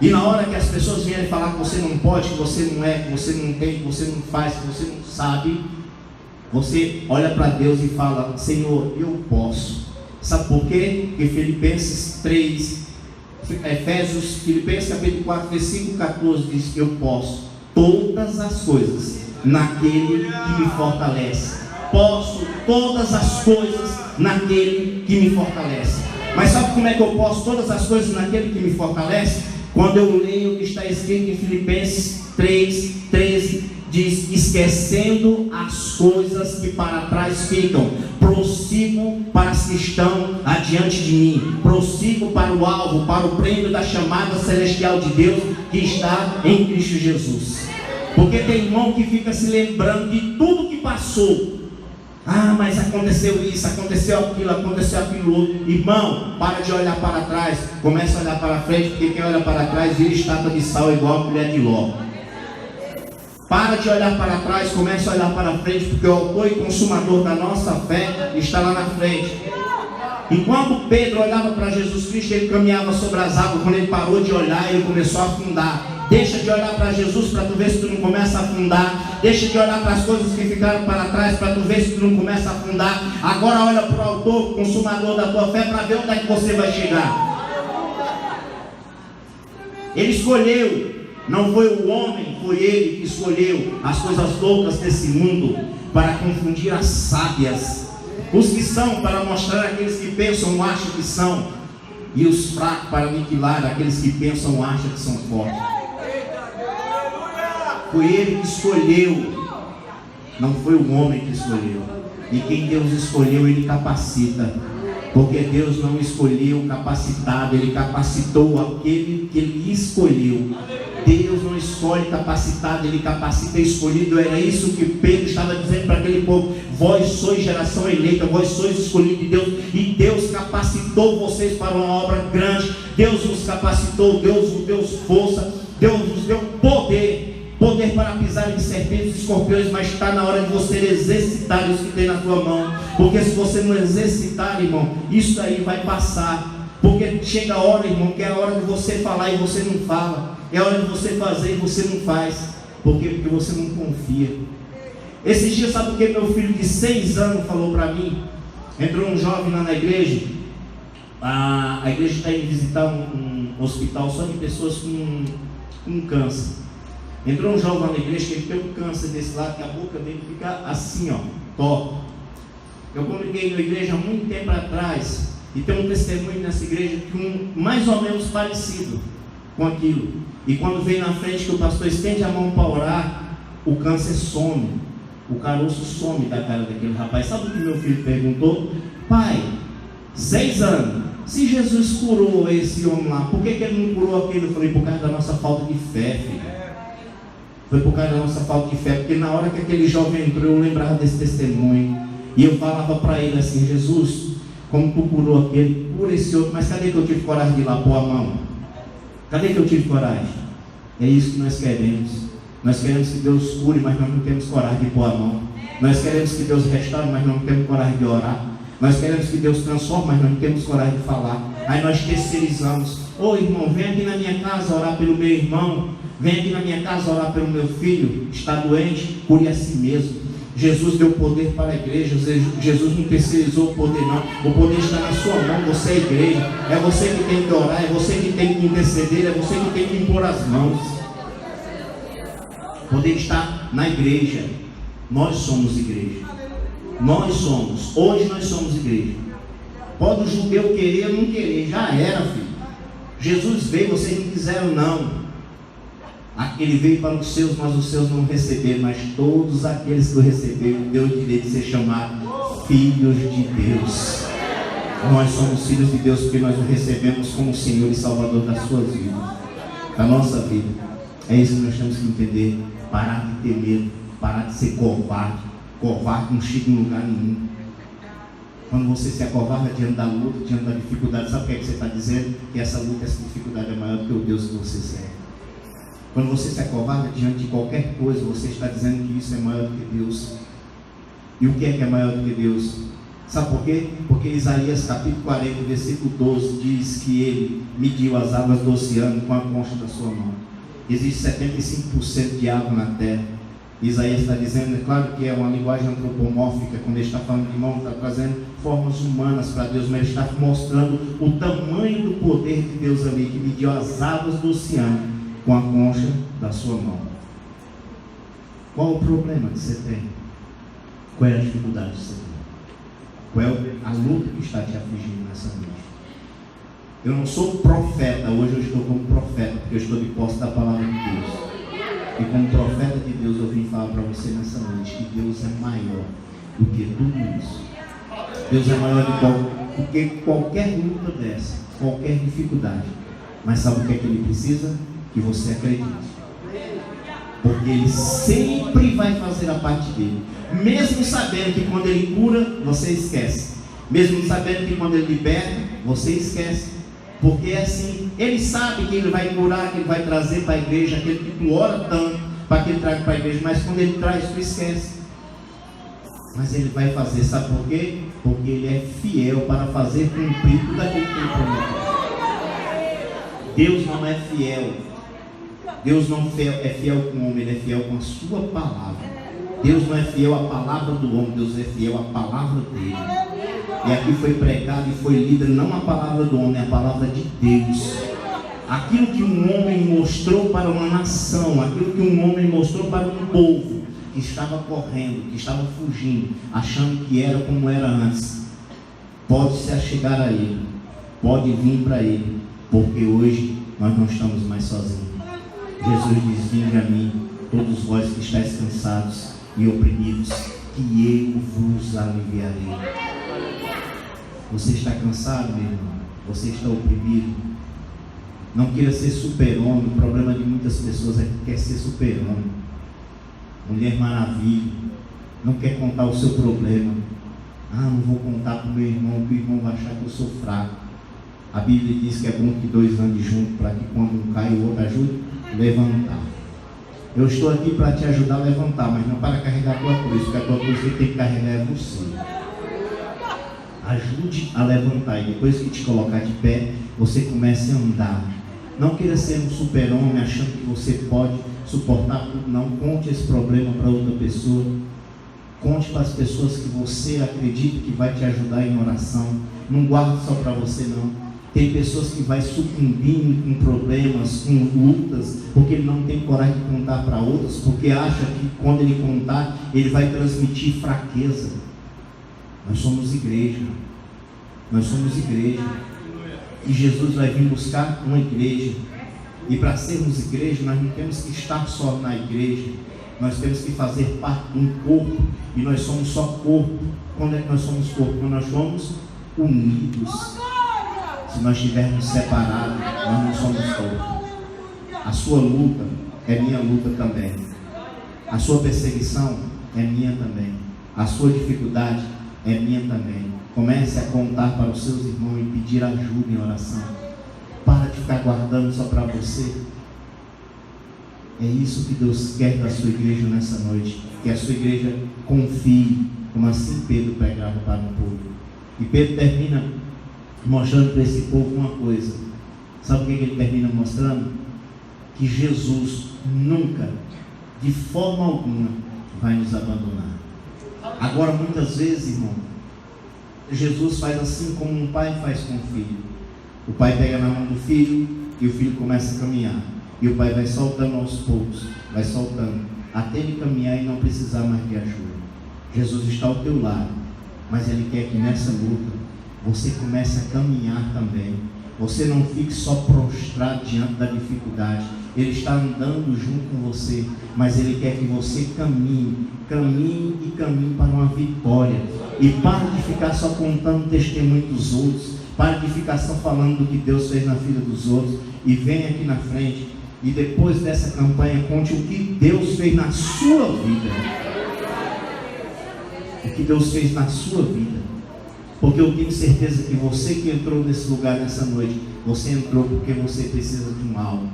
E na hora que as pessoas vierem falar que você não pode, que você não é, que você não tem, que você não faz, que você não sabe, você olha para Deus e fala: Senhor, eu posso. Sabe por quê? Porque Filipenses capítulo 4, versículo 14 diz: eu posso todas as coisas naquele que me fortalece. Posso todas as coisas naquele que me fortalece. Mas sabe como é que eu posso todas as coisas naquele que me fortalece? Quando eu leio o que está escrito em Filipenses 3:13, diz: esquecendo as coisas que para trás ficam, prossigo para as que estão adiante de mim, prossigo para o alvo, para o prêmio da chamada celestial de Deus que está em Cristo Jesus. Porque tem irmão que fica se lembrando de tudo que passou. Ah, mas aconteceu isso, aconteceu aquilo outro. Irmão, para de olhar para trás, começa a olhar para frente, porque quem olha para trás vira estátua de sal igual a mulher de Ló. Para de olhar para trás, começa a olhar para frente, porque o autor e consumador da nossa fé está lá na frente. Enquanto Pedro olhava para Jesus Cristo, ele caminhava sobre as águas. Quando ele parou de olhar, ele começou a afundar. Deixa de olhar para Jesus para tu ver se tu não começa a afundar. Deixa de olhar para as coisas que ficaram para trás para tu ver se tu não começa a afundar. Agora olha para o autor, consumador da tua fé, para ver onde é que você vai chegar. Ele escolheu. Não foi o homem, foi ele que escolheu as coisas loucas desse mundo para confundir as sábias. Os que são para mostrar aqueles que pensam ou acham que são, e os fracos para aniquilar aqueles que pensam ou acham que são fortes. Foi ele que escolheu, não foi o homem que escolheu. E quem Deus escolheu, ele capacita. Porque Deus não escolheu capacitado, ele capacitou aquele que ele escolheu. Deus não escolhe capacitado, ele capacita escolhido. Era isso que Pedro estava dizendo para aquele povo: vós sois geração eleita, vós sois escolhidos de Deus, e Deus capacitou vocês para uma obra grande. Deus vos capacitou, Deus vos deu força, Deus vos deu poder para pisar em serpentes e escorpiões. Mas está na hora de você exercitar isso que tem na tua mão, porque se você não exercitar, irmão, isso aí vai passar. Porque chega a hora, irmão, que é a hora de você falar e você não fala, é a hora de você fazer e você não faz. Por quê? Porque você não confia. Esses dias, sabe o que meu filho de 6 anos falou para mim? Entrou um jovem lá na igreja. A igreja está indo visitar um hospital só de pessoas com câncer. Entrou um jovem lá na igreja que ele tem um câncer desse lado, que a boca dele fica assim, ó, torta. Eu congreguei na igreja há muito tempo atrás, e tem um testemunho nessa igreja que mais ou menos parecido com aquilo. E quando vem na frente que o pastor estende a mão para orar, o câncer some, o caroço some da cara daquele rapaz. Sabe o que meu filho perguntou? Pai, 6 anos, se Jesus curou esse homem lá, por que ele não curou aquele? Eu falei: por causa da nossa falta de fé, filho. Foi por causa da nossa falta de fé. Porque na hora que aquele jovem entrou, eu lembrava desse testemunho, e eu falava para ele assim: Jesus, como tu curou aquele, cura esse outro. Mas cadê que eu tive coragem de ir lá pôr a mão? Cadê que eu tive coragem? É isso que nós queremos. Nós queremos que Deus cure, mas nós não temos coragem de pôr a mão. Nós queremos que Deus restaure, mas não temos coragem de orar. Nós queremos que Deus transforme, mas não temos coragem de falar. Aí nós terceirizamos. Ô irmão, vem aqui na minha casa orar pelo meu irmão. Vem aqui na minha casa orar pelo meu filho. Está doente, cure a si mesmo. Jesus deu poder para a igreja. Jesus não terceirizou o poder, não. O poder está na sua mão. Você é a igreja. É você que tem que orar. É você que tem que interceder. É você que tem que impor as mãos. O poder está na igreja. Nós somos igreja. Nós somos. Hoje nós somos igreja. Pode o judeu querer ou não querer. Já era, filho. Jesus veio, vocês não quiseram, não. Ele veio para os seus, mas os seus não receberam. Mas todos aqueles que o receberam, deu o direito de ser chamado filhos de Deus. Nós somos filhos de Deus porque nós o recebemos como Senhor e Salvador das suas vidas, da nossa vida. É isso que nós temos que entender. Parar de ter medo, parar de ser covarde. Covarde não chega em lugar nenhum. Quando você se acovarda diante da luta, diante da dificuldade, sabe o que é que você está dizendo? Que essa luta, essa dificuldade é maior do que o Deus que você serve. Quando você se acovarda diante de qualquer coisa, você está dizendo que isso é maior do que Deus. E o que é maior do que Deus? Sabe por quê? Porque Isaías capítulo 40, versículo 12 diz que ele mediu as águas do oceano com a concha da sua mão. Existe 75% de água na terra. Isaías está dizendo, é claro que é uma linguagem antropomórfica, quando ele está falando de mão, está trazendo formas humanas para Deus, mas ele está mostrando o tamanho do poder de Deus ali, que mediu as águas do oceano com a concha da sua mão. Qual o problema que você tem? Qual é a dificuldade que você tem? Qual é a luta que está te afligindo nessa noite? Eu não sou profeta, hoje eu estou como profeta, porque eu estou de posse da palavra de Deus. E como profeta de Deus eu vim falar para você nessa noite que Deus é maior do que tudo isso. Deus é maior do que qualquer luta dessa, qualquer dificuldade. Mas sabe o que é que Ele precisa? Que você acredite. Porque Ele sempre vai fazer a parte dele. Mesmo sabendo que quando Ele cura, você esquece. Mesmo sabendo que quando Ele liberta, você esquece. Porque é assim, Ele sabe que Ele vai curar, que Ele vai trazer para a igreja aquele que tu ora tanto, para que Ele traga para a igreja, mas quando Ele traz, tu esquece. Mas Ele vai fazer, sabe por quê? Porque Ele é fiel para fazer cumprir tudo aquilo que Ele prometeu. Deus não é fiel. Deus não é fiel com o homem, Ele é fiel com a sua palavra. Deus não é fiel à palavra do homem, Deus é fiel à palavra dele. E aqui foi pregado e foi lida não a palavra do homem, a palavra de Deus. Aquilo que um homem mostrou para uma nação, aquilo que um homem mostrou para um povo que estava correndo, que estava fugindo, achando que era como era antes, pode se achegar a Ele, pode vir para Ele, porque hoje nós não estamos mais sozinhos. Jesus diz: vinde a mim, todos vós que estáis cansados e oprimidos, que eu vos aliviarei. Você está cansado, meu irmão? Você está oprimido? Não queira ser super-homem. O problema de muitas pessoas é que quer ser super-homem. Mulher Maravilha. Não quer contar o seu problema. Não vou contar para o meu irmão, que o irmão vai achar que eu sou fraco. A Bíblia diz que é bom que dois andem juntos, para que quando um cai, o outro ajude a levantar. Eu estou aqui para te ajudar a levantar, mas não para carregar a tua cruz, porque a tua cruz que tem que carregar é você. Ajude a levantar, e depois que te colocar de pé, você comece a andar. Não queira ser um super-homem achando que você pode suportar tudo. Não conte esse problema para outra pessoa. Conte para as pessoas que você acredita que vai te ajudar em oração. Não guarde só para você, não. Tem pessoas que vai sucumbindo com problemas, com lutas, porque ele não tem coragem de contar para outras, porque acha que quando ele contar, ele vai transmitir fraqueza. Nós somos igreja. Nós somos igreja. E Jesus vai vir buscar uma igreja. E para sermos igreja, nós não temos que estar só na igreja. Nós temos que fazer parte de um corpo. E nós somos só corpo. Quando é que nós somos corpo? Quando nós somos unidos. Se nós estivermos separados, nós não somos corpo. A sua luta é minha luta também. A sua perseguição é minha também. A sua dificuldade é minha também. Comece a contar para os seus irmãos e pedir ajuda em oração. Para de ficar guardando só para você. É isso que Deus quer da sua igreja nessa noite. Que a sua igreja confie, como assim Pedro pregava para o povo. E Pedro termina mostrando para esse povo uma coisa. Sabe o que ele termina mostrando? Que Jesus nunca, de forma alguma, vai nos abandonar. Agora, muitas vezes, irmão, Jesus faz assim como um pai faz com o filho. O pai pega na mão do filho e o filho começa a caminhar. E o pai vai soltando aos poucos, vai soltando, até ele caminhar e não precisar mais de ajuda. Jesus está ao teu lado, mas Ele quer que nessa luta você comece a caminhar também. Você não fique só prostrado diante da dificuldade. Ele está andando junto com você, mas Ele quer que você caminhe para uma vitória. E pare de ficar só contando o testemunho dos outros. Pare de ficar só falando do que Deus fez na vida dos outros. E venha aqui na frente. E depois dessa campanha, conte o que Deus fez na sua vida. O que Deus fez na sua vida. Porque eu tenho certeza que você que entrou nesse lugar nessa noite, você entrou porque você precisa de um algo.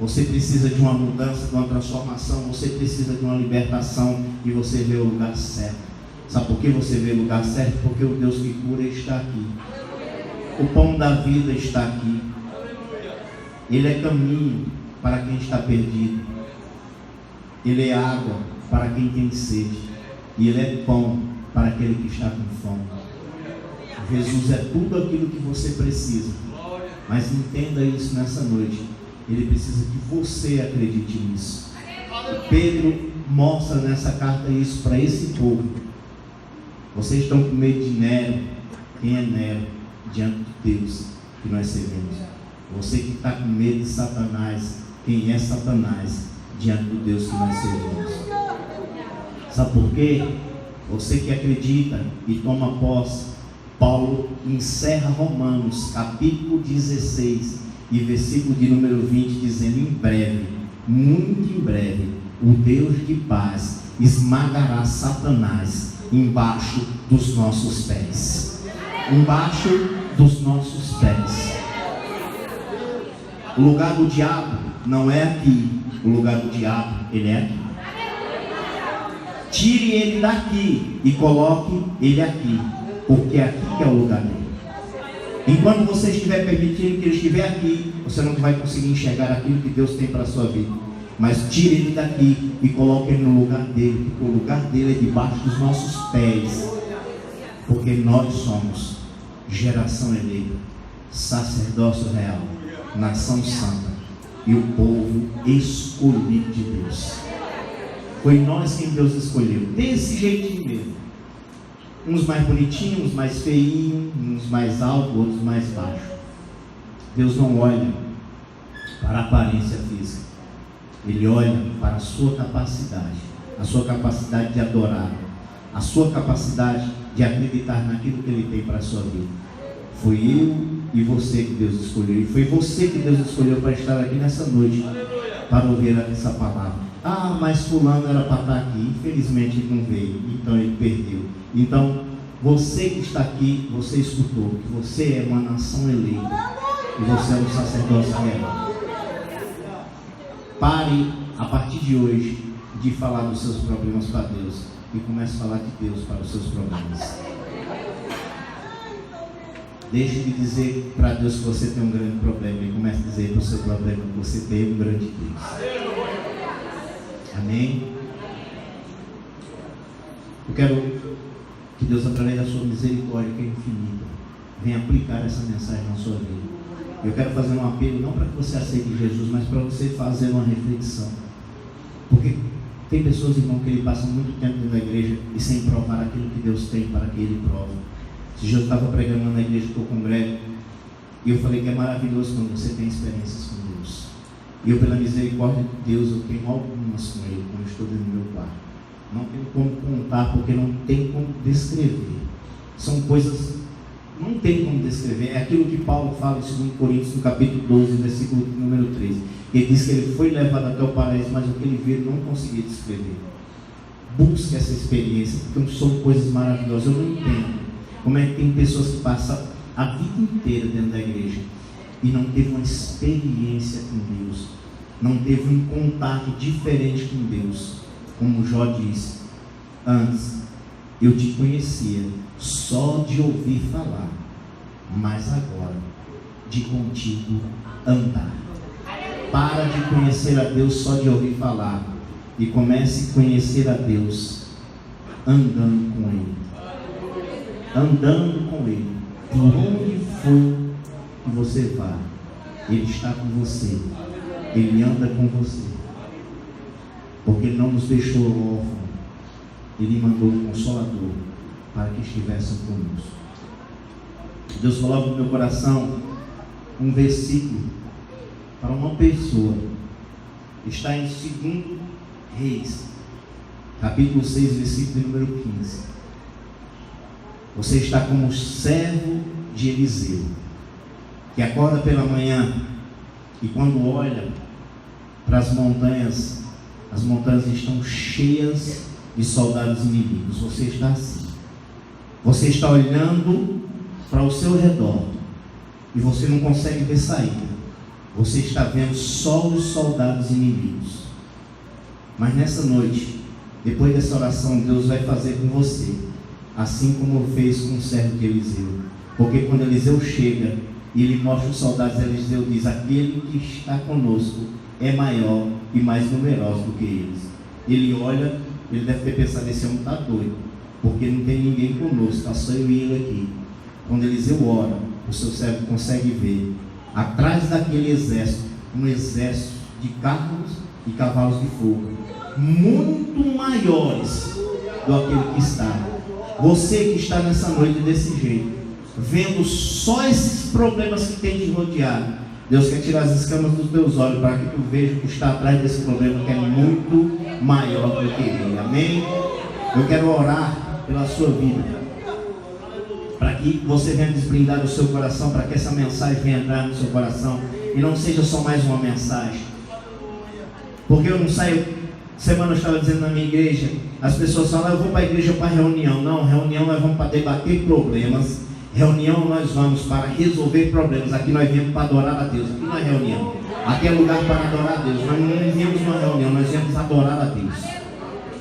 Você precisa de uma mudança, de uma transformação. Você precisa de uma libertação. E você vê o lugar certo. Sabe por que você vê o lugar certo? Porque o Deus que cura está aqui. O pão da vida está aqui. Ele é caminho para quem está perdido. Ele é água para quem tem sede. E Ele é pão para aquele que está com fome. Jesus é tudo aquilo que você precisa. Mas entenda isso nessa noite. Ele precisa que você acredite nisso. Pedro mostra nessa carta isso para esse povo. Vocês estão com medo de Nero. Quem é Nero diante de Deus que nós servimos? Você que está com medo de Satanás. Quem é Satanás diante do Deus que nós servimos? Sabe por quê? Você que acredita e toma posse. Paulo encerra Romanos capítulo 16 e versículo de número 20 dizendo: em breve, muito em breve, o Deus de paz esmagará Satanás embaixo dos nossos pés. Embaixo dos nossos pés. O lugar do diabo não é aqui. O lugar do diabo, ele é aqui. Tire ele daqui e coloque ele aqui, porque aqui que é o lugar dele. Enquanto você estiver permitindo que ele estiver aqui, você não vai conseguir enxergar aquilo que Deus tem para a sua vida. Mas tire ele daqui e coloque ele no lugar dele, porque o lugar dele é debaixo dos nossos pés. Porque nós somos geração eleita, sacerdócio real, nação santa e o povo escolhido de Deus. Foi nós quem Deus escolheu, desse jeitinho mesmo. Uns mais bonitinhos, uns mais feinhos, uns mais altos, outros mais baixos. Deus não olha para a aparência física. Ele olha para a sua capacidade de adorar, a sua capacidade de acreditar naquilo que Ele tem para a sua vida. Foi eu e você que Deus escolheu, e foi você que Deus escolheu para estar aqui nessa noite, para ouvir essa palavra. Ah, mas fulano era para estar aqui, infelizmente ele não veio, então ele perdeu. Então, você que está aqui, você escutou que você é uma nação eleita e você é um sacerdócio real. Pare, a partir de hoje, de falar dos seus problemas para Deus e comece a falar de Deus para os seus problemas. Deixe de dizer para Deus que você tem um grande problema e comece a dizer para o seu problema que você tem um grande Deus. Amém? Eu quero que Deus, através da sua misericórdia, que é infinita, venha aplicar essa mensagem na sua vida. Eu quero fazer um apelo, não para que você aceite Jesus, mas para você fazer uma reflexão. Porque tem pessoas, irmão, que ele passa muito tempo dentro da igreja e sem provar aquilo que Deus tem para que ele prove. Esse dia eu estava pregando na igreja que eu congrego, e eu falei que é maravilhoso quando você tem experiências com Deus. E eu, pela misericórdia de Deus, eu tenho algumas com Ele, quando estou dentro do meu quarto. Não tenho como contar, porque não tem como descrever. São coisas, não tem como descrever. É aquilo que Paulo fala em 2 Coríntios, no capítulo 12, versículo número 13. Ele diz que ele foi levado até o paraíso, mas o que ele viu ele não conseguia descrever. Busque essa experiência, porque são coisas maravilhosas. Eu não entendo como é que tem pessoas que passam a vida inteira dentro da igreja e não teve uma experiência com Deus, não teve um contato diferente com Deus. Como Jó disse: antes eu te conhecia só de ouvir falar, mas agora de contigo andar. Para de conhecer a Deus só de ouvir falar e comece a conhecer a Deus andando com Ele. Andando com Ele, por onde for que você vá, Ele está com você, Ele anda com você, porque Ele não nos deixou órfãos, Ele mandou um Consolador para que estivessem conosco. Deus coloca no meu coração um versículo para uma pessoa, está em 2 Reis, capítulo 6, versículo número 15. Você está como servo de Eliseu, que acorda pela manhã e quando olha para as montanhas estão cheias de soldados inimigos. Você está assim. Você está olhando para o seu redor e você não consegue ver saída. Você está vendo só os soldados inimigos. Mas nessa noite, depois dessa oração, Deus vai fazer com você assim como fez com o servo de Eliseu. Porque quando Eliseu chega e ele mostra os soldados, Eliseu diz: aquele que está conosco é maior e mais numeroso do que eles. Ele olha, ele deve ter pensado: esse homem está doido, porque não tem ninguém conosco, está só eu e ele aqui. Quando Eliseu ora, o seu servo consegue ver atrás daquele exército, um exército de carros e cavalos de fogo, muito maiores do aquele que está. Você que está nessa noite desse jeito, vendo só esses problemas que tem te rodeado, Deus quer tirar as escamas dos teus olhos para que tu veja o que está atrás desse problema, que é muito maior do que ele. Amém? Eu quero orar pela sua vida, para que você venha desbrindar o seu coração, para que essa mensagem venha entrar no seu coração e não seja só mais uma mensagem. Porque eu não saio. Semana eu estava dizendo na minha igreja, as pessoas falam: eu vou para a igreja para reunião. Não, reunião nós vamos para debater problemas. Reunião nós vamos para resolver problemas. Aqui nós viemos para adorar a Deus. Aqui não é reunião, aqui é lugar para adorar a Deus. Nós não viemos numa reunião, nós viemos adorar a Deus.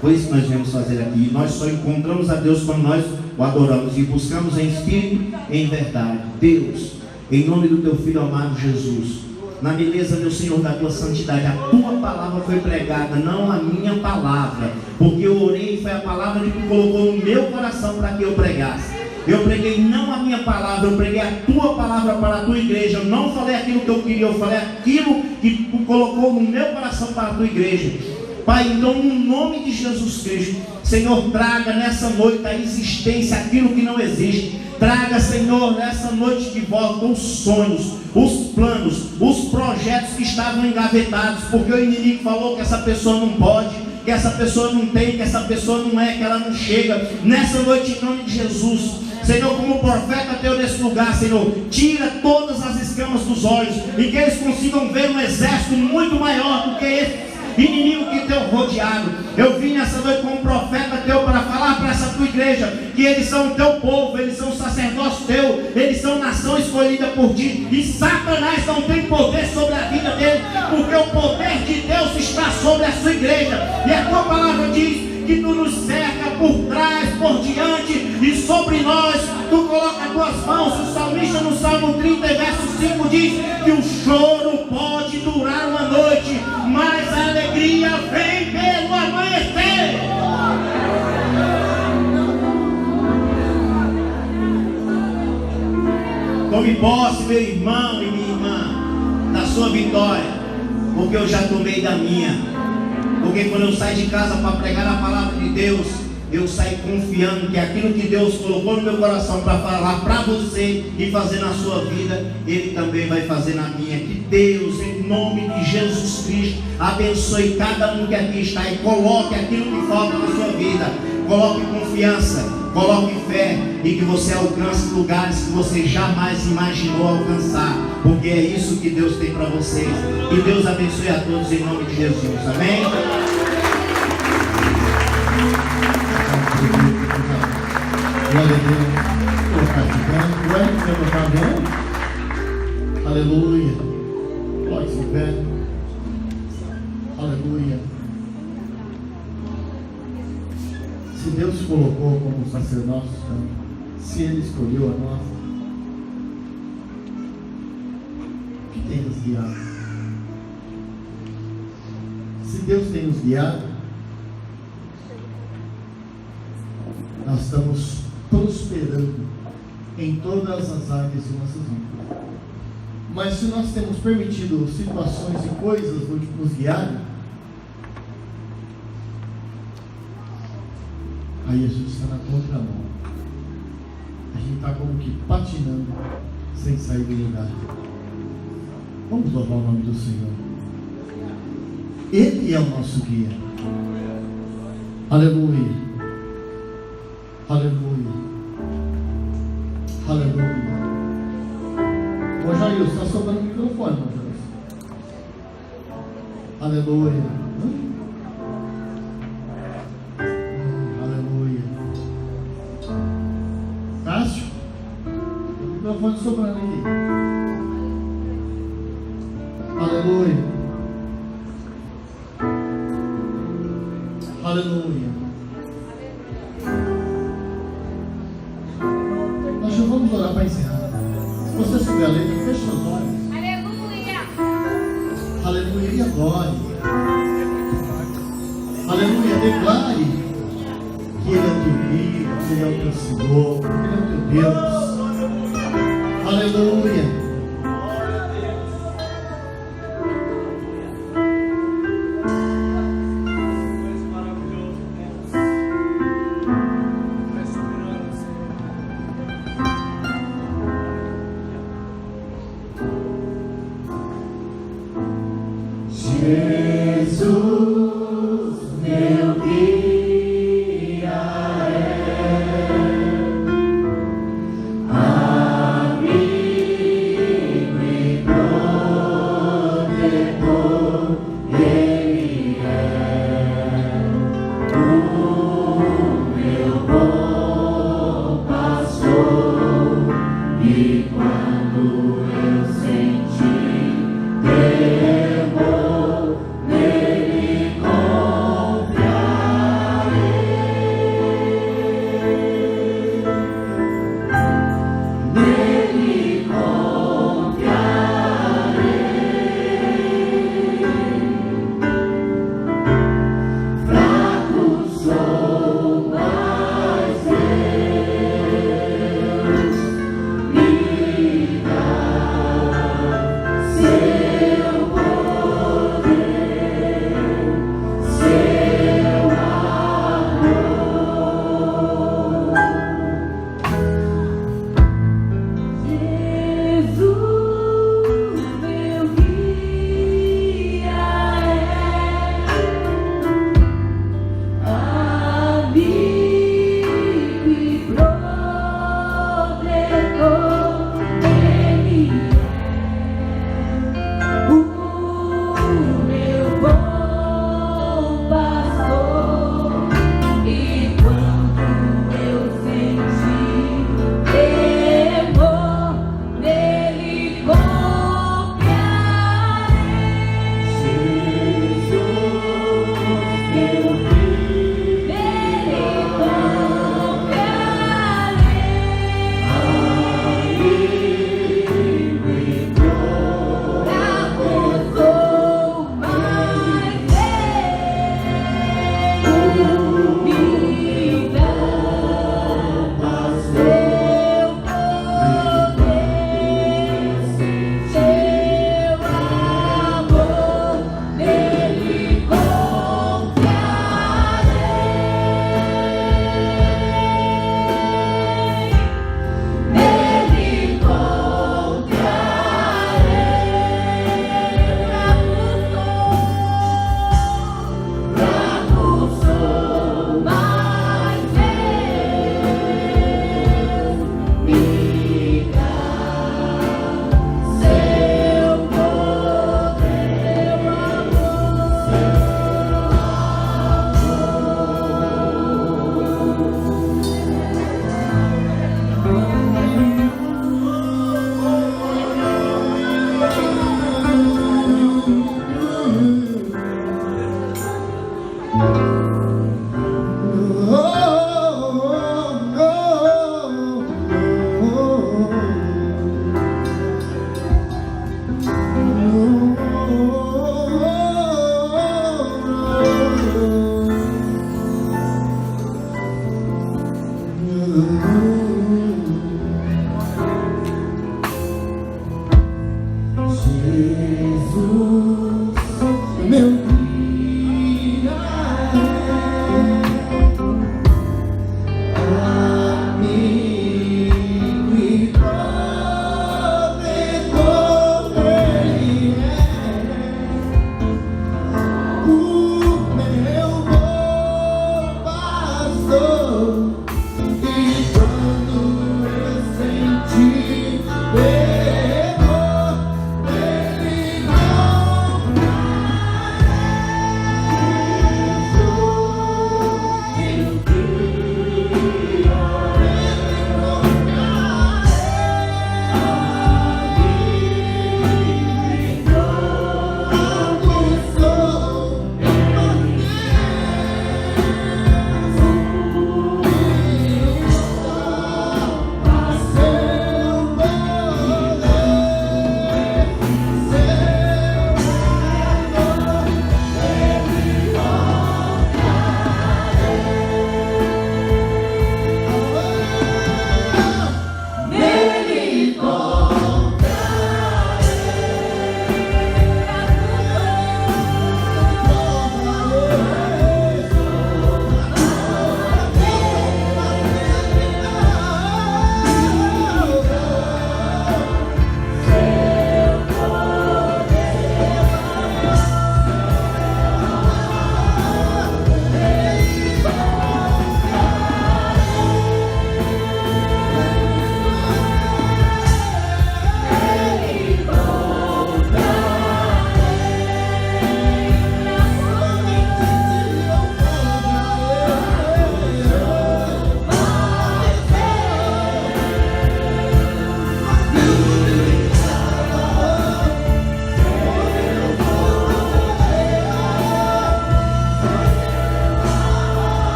Foi isso que nós viemos fazer aqui. Nós só encontramos a Deus quando nós o adoramos e buscamos em espírito e em verdade. Deus, em nome do teu Filho amado Jesus, na beleza, meu Senhor, da tua santidade, a tua palavra foi pregada, não a minha palavra, porque eu orei e foi a palavra que tu colocou no meu coração para que eu pregasse. Eu preguei não a minha palavra, eu preguei a tua palavra para a tua igreja. Eu não falei aquilo que eu queria, eu falei aquilo que tu colocou no meu coração para a tua igreja. Pai, então no nome de Jesus Cristo, Senhor, traga nessa noite a existência aquilo que não existe. Traga, Senhor, nessa noite de volta os sonhos, os planos, os projetos que estavam engavetados, porque o inimigo falou que essa pessoa não pode, que essa pessoa não tem, que essa pessoa não é, que ela não chega. Nessa noite, em nome de Jesus, Senhor, como profeta teu nesse lugar, Senhor, tira todas as escamas dos olhos e que eles consigam ver um exército muito maior do que esse inimigo que teu rodeado. Eu vim nessa noite como profeta teu para falar para essa tua igreja que eles são o teu povo, eles são sacerdócio teu, eles são nação escolhida por ti, e Satanás não tem poder sobre a vida dele, porque o poder de Deus está sobre a sua igreja. E a tua palavra diz que tu nos cerca por trás, por diante e sobre nós tu coloca as tuas mãos. O salmista no Salmo 30, verso 5 diz que o choro pode durar uma noite, mas a alegria vem pelo amanhecer. Tome posse, meu irmão e minha irmã, da sua vitória, porque eu já tomei da minha. Porque quando eu saio de casa para pregar a palavra de Deus, eu saio confiando que aquilo que Deus colocou no meu coração para falar para você e fazer na sua vida, Ele também vai fazer na minha. Que Deus, em nome de Jesus Cristo, abençoe cada um que aqui está e coloque aquilo que falta na sua vida. Coloque confiança, coloque fé e que você alcance lugares que você jamais imaginou alcançar, porque é isso que Deus tem para vocês. Que Deus abençoe a todos em nome de Jesus. Amém? Glória a Deus. Colocar de pé. Ué, você não está bem? Aleluia. Coloque de pé. Aleluia. Se Deus colocou como sacerdócio, se Ele escolheu a nós, o que tem nos guiado? Se Deus tem nos guiado, nós estamos prosperando em todas as áreas de nossas vidas. Mas se nós temos permitido situações e coisas nos guiarem, aí a gente está na contramão. A gente está como que patinando sem sair do lugar. Vamos louvar o nome do Senhor. Ele é o nosso guia. Aleluia. Aleluia. Aleluia. Ô Jair, está sobrando o microfone, meu Deus. Aleluia. Aleluia. Cássio, o microfone sobrando aqui. Aleluia. Aleluia. glória. Aleluia, declare que Ele é o teu guia, que Ele é o teu Senhor, que Ele é o teu Deus. Aleluia.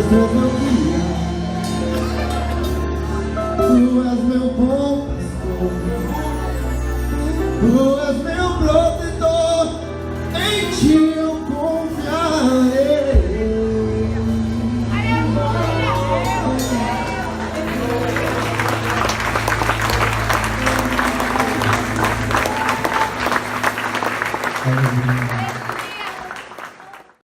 Como eu